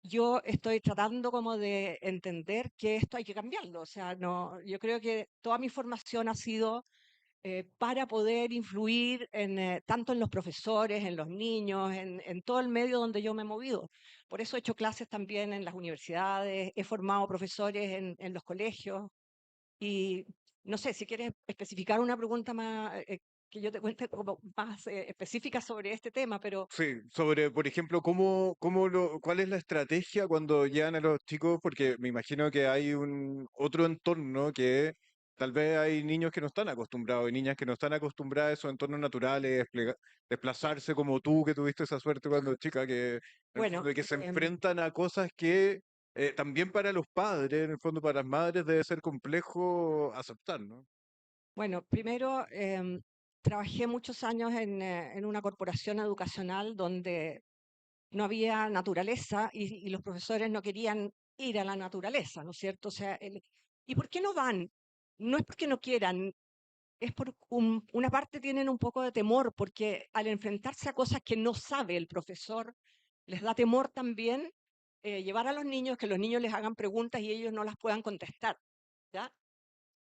yo estoy tratando como de entender que esto hay que cambiarlo. O sea, no, yo creo que toda mi formación ha sido para poder influir tanto en los profesores, en los niños, en todo el medio donde yo me he movido. Por eso he hecho clases también en las universidades, he formado profesores en los colegios y no sé, si quieres especificar una pregunta más, que yo te cuente como más específica sobre este tema, pero Sí, sobre, por ejemplo, cuál es la estrategia cuando llegan a los chicos, porque me imagino que hay un otro entorno que tal vez hay niños que no están acostumbrados y niñas que no están acostumbradas a esos entornos naturales, desplazarse como tú, que tuviste esa suerte cuando chica, que en el fondo bueno, de que se enfrentan a cosas que también para los padres, en el fondo para las madres, debe ser complejo aceptar, ¿no? bueno, primero trabajé muchos años en una corporación educacional donde no había naturaleza y los profesores no querían ir a la naturaleza, ¿no es cierto? O sea, ¿y por qué no van? No es porque no quieran, es por una parte tienen un poco de temor, porque al enfrentarse a cosas que no sabe el profesor, les da temor también llevar a los niños, que los niños les hagan preguntas y ellos no las puedan contestar, ¿ya?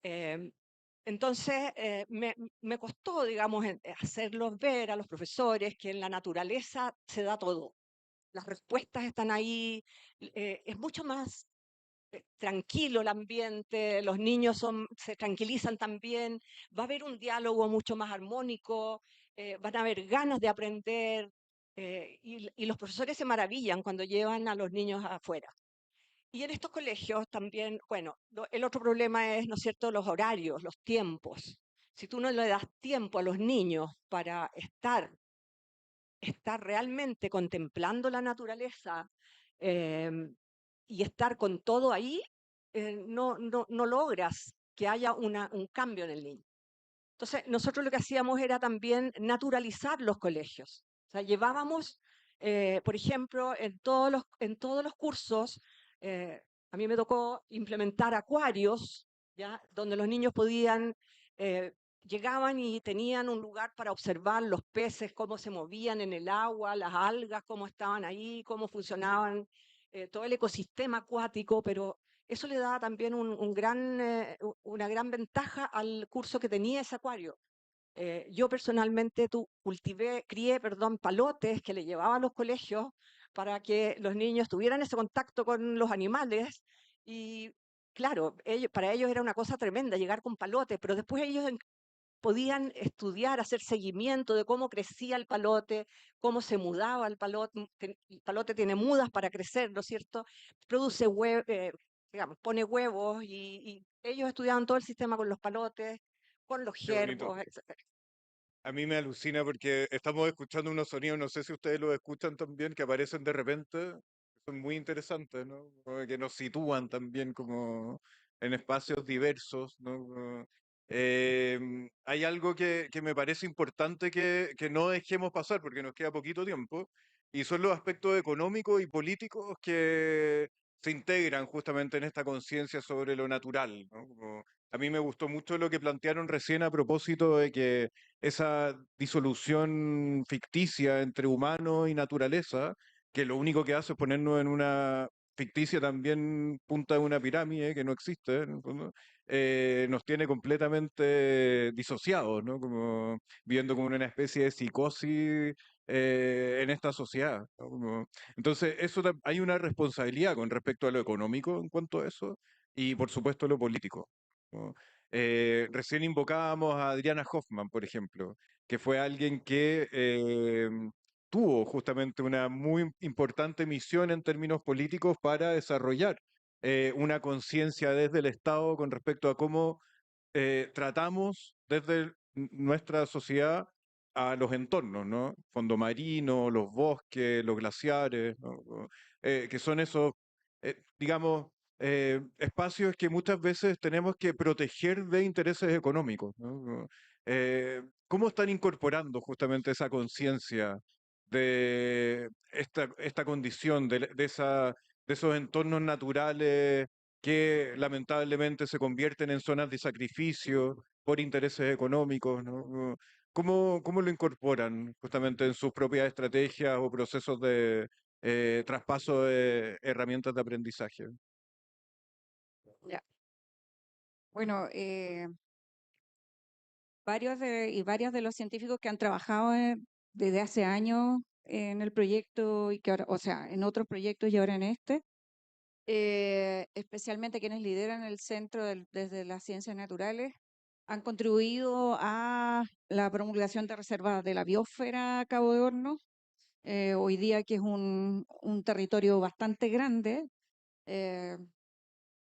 Em, entonces, me costó, digamos, hacerlos ver a los profesores que en la naturaleza se da todo. Las respuestas están ahí, es mucho más tranquilo el ambiente, los niños se tranquilizan también, va a haber un diálogo mucho más armónico, van a haber ganas de aprender y los profesores se maravillan cuando llevan a los niños afuera. Y en estos colegios también, bueno, el otro problema es, ¿no es cierto?, los horarios, los tiempos. Si tú no le das tiempo a los niños para estar realmente contemplando la naturaleza em, y estar con todo ahí, no logras que haya un cambio en el niño. Entonces, nosotros lo que hacíamos era también naturalizar los colegios. O sea, llevábamos, por ejemplo, en todos los cursos, eh, a mí me tocó implementar acuarios, ¿ya? Donde los niños eh, llegaban y tenían un lugar para observar los peces, cómo se movían en el agua, las algas, cómo estaban ahí, cómo funcionaban, todo el ecosistema acuático, pero eso le daba también una gran ventaja al curso que tenía ese acuario. Yo personalmente crié, perdón, palotes que le llevaba a los colegios para que los niños tuvieran ese contacto con los animales y claro, para ellos era una cosa tremenda llegar con palotes, pero después ellos podían estudiar, hacer seguimiento de cómo crecía el palote, cómo se mudaba el palote. El palote tiene mudas para crecer, ¿no es cierto? Produce digamos, pone huevos y ellos estudiaban todo el sistema con los palotes, con los Qué bonito. gerbos, etc. A mí me alucina porque estamos escuchando unos sonidos, no sé si ustedes los escuchan también, que aparecen de repente, que son muy interesantes, ¿no? Como que nos sitúan también como en espacios diversos, ¿no? Hay algo que me parece importante que no dejemos pasar porque nos queda poquito tiempo, y son los aspectos económicos y políticos que se integran justamente en esta conciencia sobre lo natural, ¿no? A mí me gustó mucho lo que plantearon recién a propósito de que esa disolución ficticia entre humano y naturaleza, que lo único que hace es ponernos en una ficticia también punta de una pirámide que no existe, en el fondo, nos tiene completamente disociados, ¿no? Como viviendo como una especie de psicosis en esta sociedad, ¿no? Entonces, hay una responsabilidad con respecto a lo económico en cuanto a eso y por supuesto lo político, ¿no? Recién invocábamos a Adriana Hoffman, por ejemplo, que fue alguien que tuvo justamente una muy importante misión en términos políticos para desarrollar una conciencia desde el Estado con respecto a cómo tratamos desde nuestra sociedad a los entornos, ¿no? Fondo marino, los bosques, los glaciares, ¿no? Que son esos, digamos, espacios que muchas veces tenemos que proteger de intereses económicos, ¿no? ¿Cómo están incorporando justamente esa conciencia de esta condición, de esos entornos naturales que lamentablemente se convierten en zonas de sacrificio por intereses económicos, ¿no? ¿Cómo lo incorporan justamente en sus propias estrategias o procesos de traspaso de herramientas de aprendizaje? Ya. Bueno, varios de los científicos que han trabajado desde hace años en el proyecto y que ahora, o sea, en otros proyectos y ahora en este, especialmente quienes lideran el centro desde las ciencias naturales, han contribuido a la promulgación de reservas de la biosfera Cabo de Hornos, hoy día que es un territorio bastante grande, eh,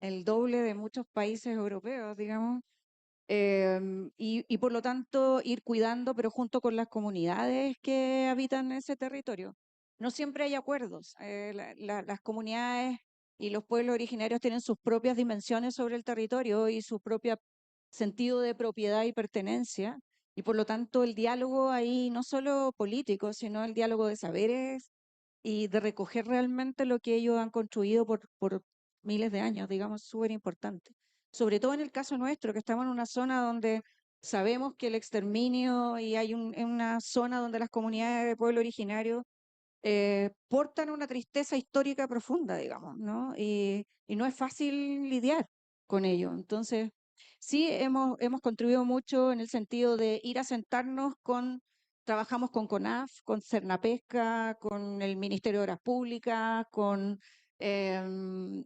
el doble de muchos países europeos, digamos, y por lo tanto ir cuidando, pero junto con las comunidades que habitan ese territorio. No siempre hay acuerdos. Las comunidades y los pueblos originarios tienen sus propias dimensiones sobre el territorio y su propio sentido de propiedad y pertenencia. Y por lo tanto el diálogo ahí, no solo político, sino el diálogo de saberes y de recoger realmente lo que ellos han construido por miles de años, digamos, súper importante. Sobre todo en el caso nuestro, que estamos en una zona donde sabemos que el exterminio y hay una zona donde las comunidades de pueblo originario portan una tristeza histórica profunda, digamos, ¿no? Y no es fácil lidiar con ello. Entonces, sí hemos contribuido mucho en el sentido de ir a sentarnos trabajamos con CONAF, con Cernapesca, con el Ministerio de Obras Públicas, em,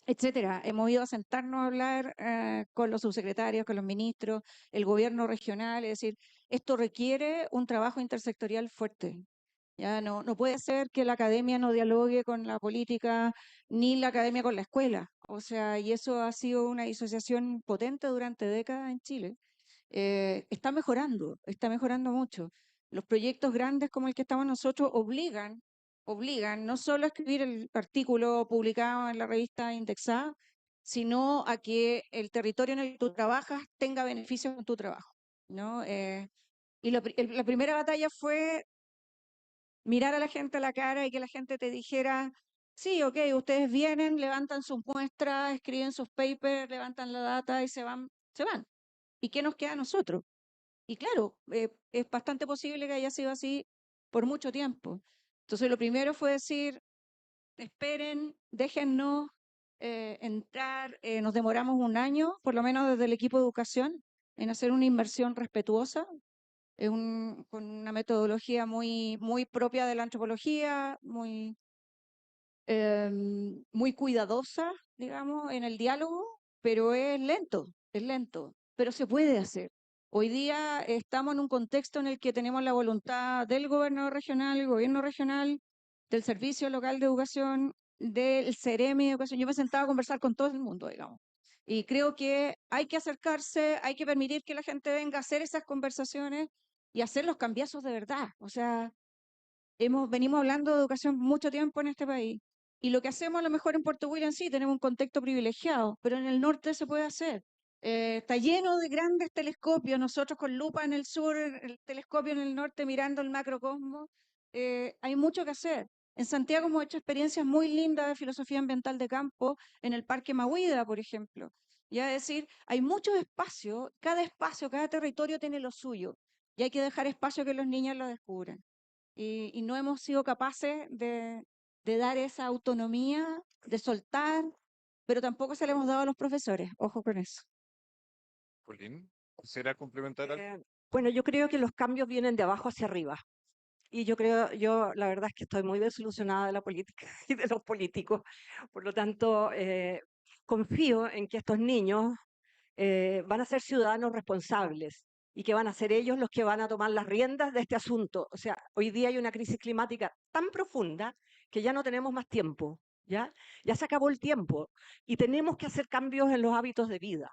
etcétera. Hemos ido a sentarnos a hablar con los subsecretarios, con los ministros, el gobierno regional, es decir, esto requiere un trabajo intersectorial fuerte. Ya no puede ser que la academia no dialogue con la política, ni la academia con la escuela. O sea, y eso ha sido una disociación potente durante décadas en Chile. Está mejorando mucho. Los proyectos grandes como el que estamos nosotros obligan no solo a escribir el artículo publicado en la revista indexada, sino a que el territorio en el que tú trabajas tenga beneficios con tu trabajo, ¿no? Y la primera batalla fue mirar a la gente a la cara y que la gente te dijera, sí, ok, ustedes vienen, levantan sus muestras, escriben sus papers, levantan la data y se van, se van. ¿Y qué nos queda a nosotros? Y claro, es bastante posible que haya sido así por mucho tiempo. Entonces, lo primero fue decir, esperen, déjennos entrar. Nos demoramos un año, por lo menos desde el equipo de educación, en hacer una inversión respetuosa, con una metodología muy propia de la antropología, muy cuidadosa, digamos, en el diálogo, pero es lento, pero se puede hacer. Hoy día estamos en un contexto en el que tenemos la voluntad del gobernador regional, el gobierno regional, del Servicio Local de Educación, del CEREMI de Educación. Yo me sentaba a conversar con todo el mundo, digamos. Y creo que hay que acercarse, hay que permitir que la gente venga a hacer esas conversaciones y hacer los cambiazos de verdad. O sea, venimos hablando de educación mucho tiempo en este país. Y lo que hacemos a lo mejor en Puerto William sí, tenemos un contexto privilegiado, pero en el norte se puede hacer. Está lleno de grandes telescopios, nosotros con lupa en el sur, el telescopio en el norte mirando el macrocosmos. Hay mucho que hacer. En Santiago hemos hecho experiencias muy lindas de filosofía ambiental de campo en el Parque Mahuida, por ejemplo. Ya es decir, hay muchos espacio, cada territorio tiene lo suyo. Y hay que dejar espacio que los niños lo descubran y no hemos sido capaces de dar esa autonomía, de soltar, pero tampoco se le hemos dado a los profesores. Ojo con eso. Polín, ¿quisiera complementar algo? Bueno, yo creo que los cambios vienen de abajo hacia arriba. Y yo la verdad es que estoy muy desilusionada de la política y de los políticos. Por lo tanto, confío en que estos niños van a ser ciudadanos responsables y que van a ser ellos los que van a tomar las riendas de este asunto. O sea, hoy día hay una crisis climática tan profunda que ya no tenemos más tiempo, ¿ya? Ya se acabó el tiempo y tenemos que hacer cambios en los hábitos de vida,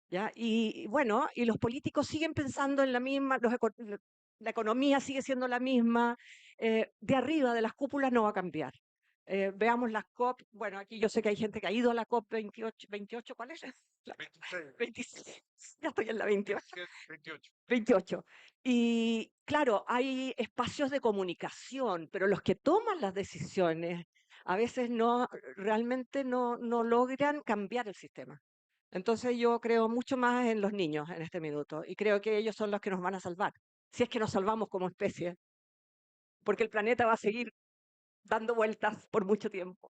¿ya? Y bueno, y los políticos siguen pensando en la misma, la economía sigue siendo la misma, de arriba de las cúpulas no va a cambiar. Veamos las COP, bueno, aquí yo sé que hay gente que ha ido a la COP 28, ¿cuál es? La 26, 26, ya estoy en la 28. 28. 28. Y claro, hay espacios de comunicación, pero los que toman las decisiones a veces realmente no logran cambiar el sistema. Entonces yo creo mucho más en los niños en este minuto y creo que ellos son los que nos van a salvar, si es que nos salvamos como especie, porque el planeta va a seguir dando vueltas por mucho tiempo.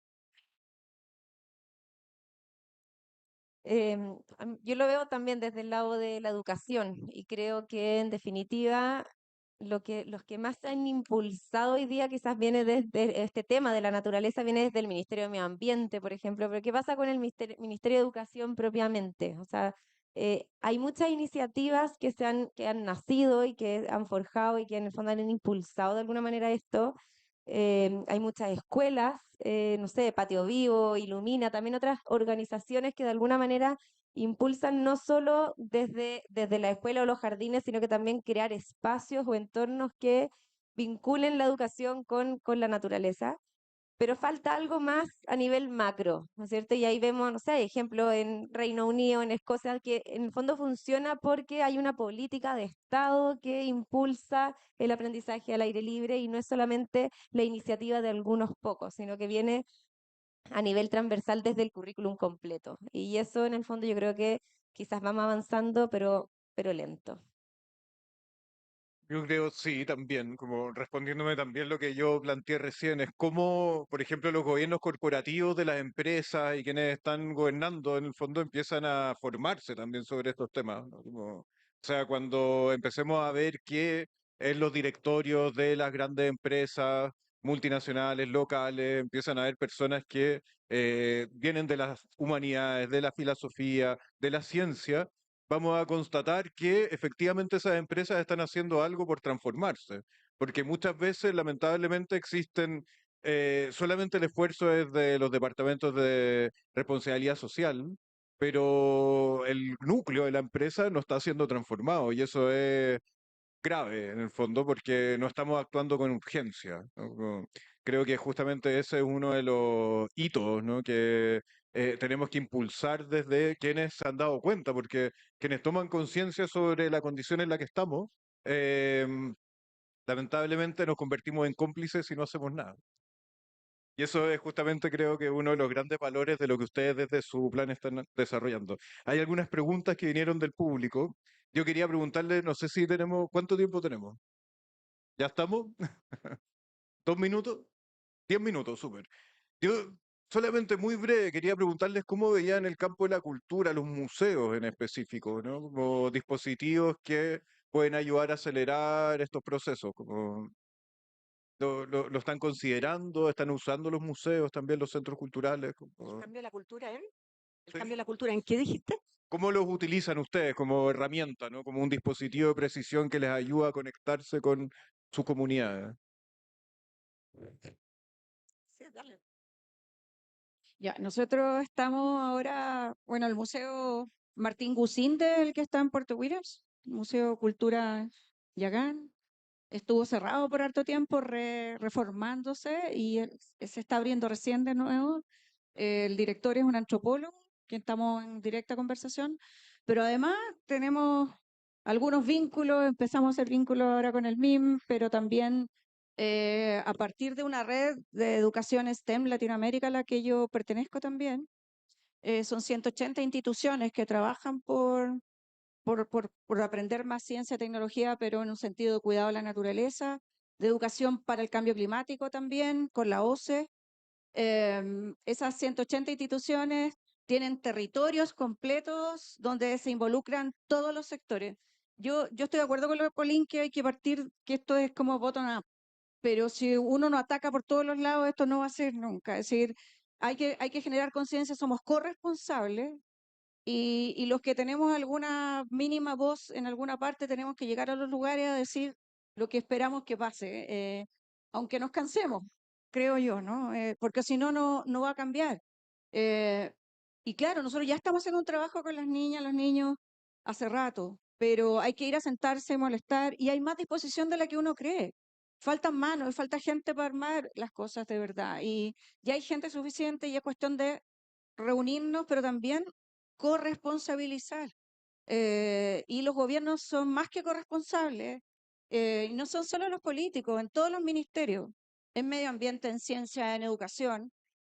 Yo lo veo también desde el lado de la educación y creo que en definitiva los que más han impulsado hoy día quizás viene desde este tema de la naturaleza, viene desde el Ministerio de Medio Ambiente, por ejemplo, pero ¿qué pasa con el Ministerio de Educación propiamente? O sea, hay muchas iniciativas que han nacido y que han forjado y que en el fondo han impulsado de alguna manera esto. Hay muchas escuelas, no sé, Patio Vivo, Ilumina, también otras organizaciones que de alguna manera impulsan no solo desde la escuela o los jardines, sino que también crear espacios o entornos que vinculen la educación con la naturaleza. Pero falta algo más a nivel macro, ¿no es cierto? Y ahí vemos, no sé, ejemplo en Reino Unido, en Escocia, que en el fondo funciona porque hay una política de Estado que impulsa el aprendizaje al aire libre y no es solamente la iniciativa de algunos pocos, sino que viene a nivel transversal desde el currículum completo. Y eso en el fondo yo creo que quizás vamos avanzando, pero lento. Yo creo, sí, también, como respondiéndome también lo que yo planteé recién, es cómo, por ejemplo, los gobiernos corporativos de las empresas y quienes están gobernando, en el fondo empiezan a formarse también sobre estos temas, ¿no? O sea, cuando empecemos a ver que en los directorios de las grandes empresas multinacionales, locales, empiezan a haber personas que vienen de las humanidades, de la filosofía, de la ciencia, vamos a constatar que efectivamente esas empresas están haciendo algo por transformarse, porque muchas veces lamentablemente existen, solamente el esfuerzo es de los departamentos de responsabilidad social, pero el núcleo de la empresa no está siendo transformado y eso es grave en el fondo porque no estamos actuando con urgencia, ¿no? Creo que justamente ese es uno de los hitos, ¿no? Que tenemos que impulsar desde quienes se han dado cuenta, porque quienes toman conciencia sobre la condición en la que estamos, lamentablemente nos convertimos en cómplices si no hacemos nada. Y eso es justamente creo que uno de los grandes valores de lo que ustedes desde su plan están desarrollando. Hay algunas preguntas que vinieron del público. Yo quería preguntarle, no sé si tenemos, ¿cuánto tiempo tenemos? ¿Ya estamos? ¿2 minutos? 10 minutos, súper. Yo solamente muy breve quería preguntarles cómo veían el campo de la cultura, los museos en específico, ¿no? Como dispositivos que pueden ayudar a acelerar estos procesos. Como, lo están considerando? ¿Están usando los museos, también los centros culturales? ¿El cambio de la cultura en? ¿El Sí. cambio de la cultura en qué dijiste? ¿Cómo los utilizan ustedes como herramienta, ¿no? Como un dispositivo de precisión que les ayuda a conectarse con sus comunidades? Sí, dale. Ya, nosotros estamos ahora, bueno, el Museo Martín Gusinde, el que está en Puerto Williams, Museo Cultura Yagán, estuvo cerrado por harto tiempo, reformándose y se está abriendo recién de nuevo. El director es un antropólogo, que estamos en directa conversación, pero además tenemos algunos vínculos, empezamos a hacer vínculos ahora con el MIM, pero también a partir de una red de educación STEM Latinoamérica a la que yo pertenezco también. Son 180 instituciones que trabajan por aprender más ciencia y tecnología, pero en un sentido de cuidado de la naturaleza, de educación para el cambio climático también, con la OCE. Esas 180 instituciones tienen territorios completos donde se involucran todos los sectores. Yo estoy de acuerdo con lo de Pauline que hay que partir, que esto es como bottom up, pero si uno no ataca por todos los lados, esto no va a ser nunca. Es decir, hay que generar conciencia, somos corresponsables y los que tenemos alguna mínima voz en alguna parte tenemos que llegar a los lugares a decir lo que esperamos que pase, aunque nos cansemos, creo yo, ¿no? Porque si no, no va a cambiar. Eh, y claro, nosotros ya estamos haciendo un trabajo con las niñas, los niños hace rato, pero hay que ir a sentarse, molestar, y hay más disposición de la que uno cree. Faltan manos, y falta gente para armar las cosas de verdad. Y ya hay gente suficiente y es cuestión de reunirnos, pero también corresponsabilizar. Y los gobiernos son más que corresponsables, y no son solo los políticos, en todos los ministerios, en medio ambiente, en ciencia, en educación.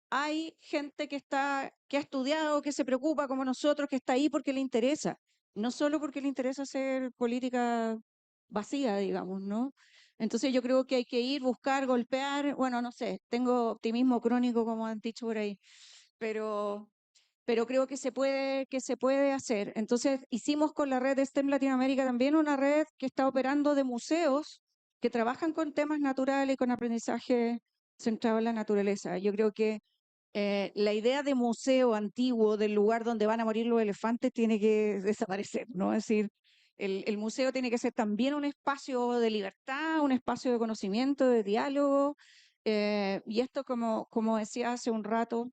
Hay gente que ha estudiado, que se preocupa como nosotros, que está ahí porque le interesa, no solo porque le interesa hacer política vacía, digamos, ¿no? Entonces yo creo que hay que ir, buscar, golpear, bueno, no sé, tengo optimismo crónico, como han dicho por ahí, pero creo que se puede hacer. Entonces, hicimos con la red de STEM Latinoamérica también una red que está operando de museos que trabajan con temas naturales y con aprendizaje centrado en la naturaleza. Yo creo que la idea de museo antiguo, del lugar donde van a morir los elefantes, tiene que desaparecer, ¿no? Es decir, el museo tiene que ser también un espacio de libertad, un espacio de conocimiento, de diálogo. Y esto, como decía hace un rato,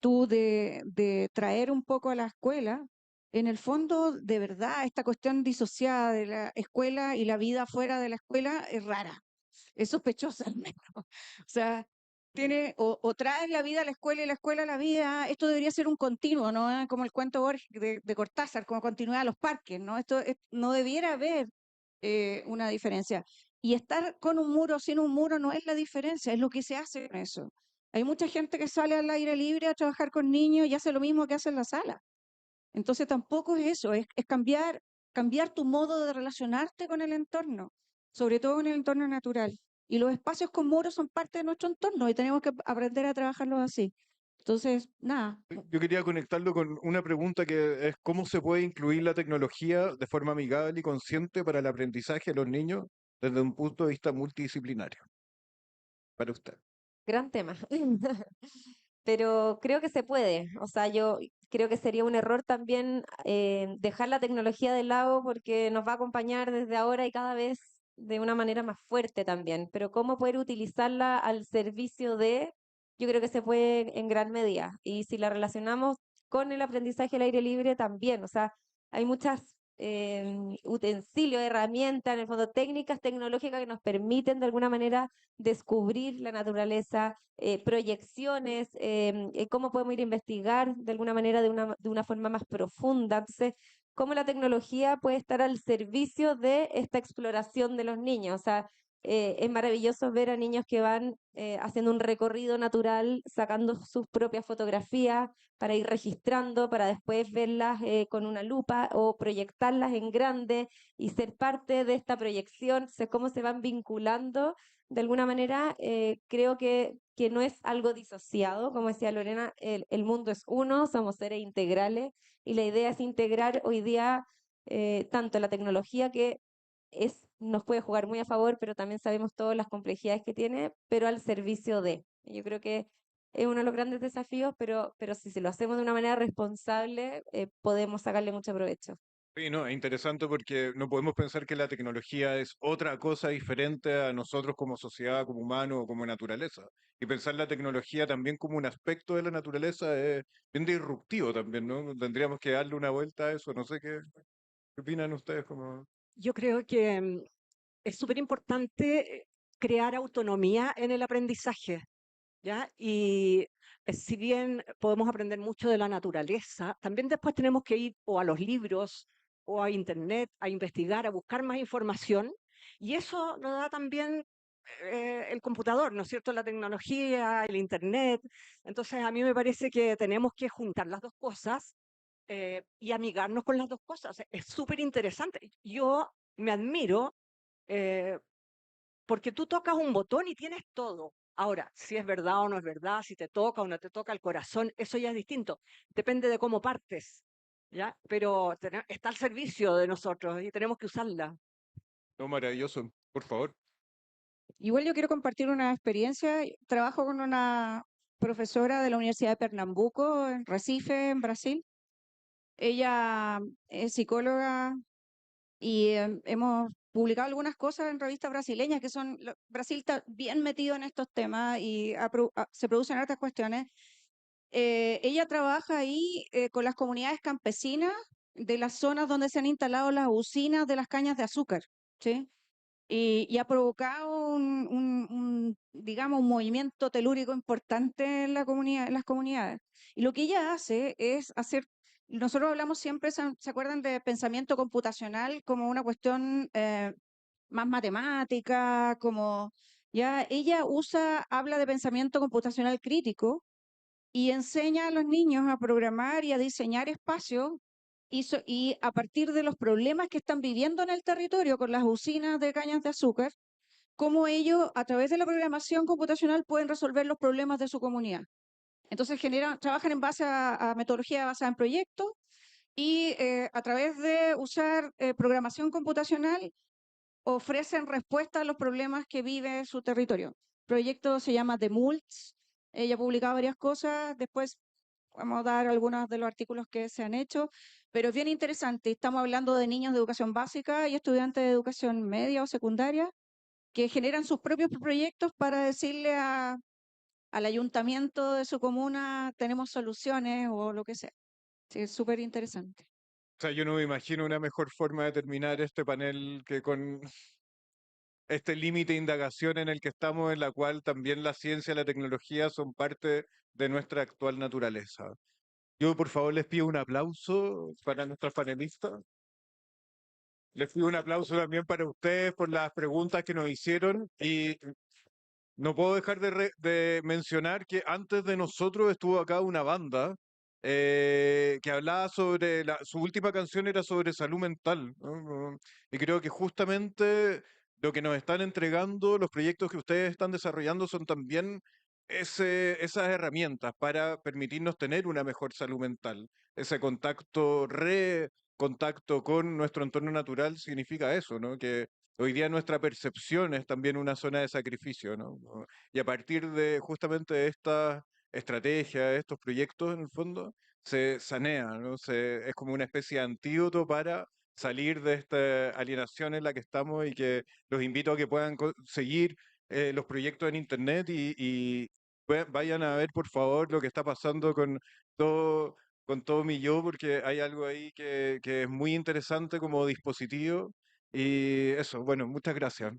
tú de traer un poco a la escuela, en el fondo, de verdad, esta cuestión disociada de la escuela y la vida fuera de la escuela es rara, es sospechosa al menos. O sea, o traes la vida a la escuela y la escuela a la vida. Esto debería ser un continuo, ¿no? Como el cuento de Cortázar, como continuidad a los parques, ¿no? No debiera haber una diferencia. Y estar con un muro o sin un muro no es la diferencia, es lo que se hace con eso. Hay mucha gente que sale al aire libre a trabajar con niños y hace lo mismo que hace en la sala. Entonces tampoco es eso, es cambiar tu modo de relacionarte con el entorno, sobre todo con el entorno natural. Y los espacios con muros son parte de nuestro entorno y tenemos que aprender a trabajarlos así. Entonces, nada, Yo quería conectarlo con una pregunta que es ¿cómo se puede incluir la tecnología de forma amigable y consciente para el aprendizaje de los niños desde un punto de vista multidisciplinario para usted? Gran tema. Pero creo que se puede. O sea, yo creo que sería un error también dejar la tecnología de lado porque nos va a acompañar desde ahora y cada vez de una manera más fuerte también. Pero cómo poder utilizarla al servicio de, yo creo que se puede en gran medida. Y si la relacionamos con el aprendizaje al aire libre también. O sea, hay muchas utensilios, herramientas, en el fondo técnicas tecnológicas que nos permiten de alguna manera descubrir la naturaleza, proyecciones, cómo podemos ir a investigar de alguna manera de una forma más profunda. Entonces, cómo la tecnología puede estar al servicio de esta exploración de los niños. O sea, es maravilloso ver a niños que van haciendo un recorrido natural, sacando sus propias fotografías para ir registrando, para después verlas con una lupa o proyectarlas en grande y ser parte de esta proyección, o sea, cómo se van vinculando de alguna manera. Creo que no es algo disociado, como decía Lorena, el mundo es uno, somos seres integrales y la idea es integrar hoy día tanto la tecnología que nos puede jugar muy a favor, pero también sabemos todas las complejidades que tiene, pero al servicio de. Yo creo que es uno de los grandes desafíos, pero si lo hacemos de una manera responsable, podemos sacarle mucho provecho. Sí, no, es interesante porque no podemos pensar que la tecnología es otra cosa diferente a nosotros como sociedad, como humanos o como naturaleza. Y pensar la tecnología también como un aspecto de la naturaleza es bien disruptivo también, ¿no? Tendríamos que darle una vuelta a eso. No sé qué opinan ustedes como... Yo creo que es súper importante crear autonomía en el aprendizaje, ¿ya? Y si bien podemos aprender mucho de la naturaleza, también después tenemos que ir o a los libros o a internet a investigar, a buscar más información. Y eso nos da también el computador, ¿no es cierto? La tecnología, el internet. Entonces, a mí me parece que tenemos que juntar las dos cosas y amigarnos con las dos cosas. Es súper interesante. Yo me admiro eh, porque tú tocas un botón y tienes todo. Ahora, si es verdad o no es verdad, si te toca o no te toca el corazón, eso ya es distinto. Depende de cómo partes, ¿ya? Pero está al servicio de nosotros y tenemos que usarla. No, maravilloso, por favor. igual yo quiero compartir una experiencia. Trabajo con una profesora de la Universidad de Pernambuco, en Recife, en Brasil, Ella es psicóloga y hemos publicado algunas cosas en revistas brasileñas que son, Brasil está bien metido en estos temas y se producen hartas cuestiones. Ella trabaja ahí con las comunidades campesinas de las zonas donde se han instalado las usinas de las cañas de azúcar, ¿sí? Y ha provocado digamos, un movimiento telúrico importante en la comunidad, en las comunidades. Y lo que ella hace es hacer, nosotros hablamos siempre, ¿se acuerdan de pensamiento computacional como una cuestión más matemática, como ya ella habla de pensamiento computacional crítico y enseña a los niños a programar y a diseñar espacios y a partir de los problemas que están viviendo en el territorio con las usinas de cañas de azúcar, cómo ellos a través de la programación computacional pueden resolver los problemas de su comunidad. Entonces trabajan en base a metodología basada en proyectos y a través de usar programación computacional ofrecen respuesta a los problemas que vive su territorio. El proyecto se llama The Mults. Ella ha publicado varias cosas. Después vamos a dar algunos de los artículos que se han hecho, pero es bien interesante. Estamos hablando de niños de educación básica y estudiantes de educación media o secundaria que generan sus propios proyectos para decirle al ayuntamiento de su comuna, tenemos soluciones o lo que sea. Sí, es súper interesante. O sea, yo no me imagino una mejor forma de terminar este panel que con este límite de indagación en el que estamos, en la cual también la ciencia y la tecnología son parte de nuestra actual naturaleza. Yo, por favor, les pido un aplauso para nuestros panelistas. Les pido un aplauso también para ustedes por las preguntas que nos hicieron y no puedo dejar de mencionar que antes de nosotros estuvo acá una banda que hablaba sobre, su última canción era sobre salud mental, ¿no? Y creo que justamente lo que nos están entregando, los proyectos que ustedes están desarrollando son también esas herramientas para permitirnos tener una mejor salud mental. Ese contacto con nuestro entorno natural significa eso, ¿no? Que hoy día nuestra percepción es también una zona de sacrificio, ¿no? Y a partir de justamente de estas estrategias, estos proyectos, en el fondo, se sanea, ¿no? Es como una especie de antídoto para salir de esta alienación en la que estamos y que los invito a que puedan seguir los proyectos en internet y vayan a ver, por favor, lo que está pasando todo, con todo mi yo, porque hay algo ahí que es muy interesante como dispositivo y eso, bueno, muchas gracias.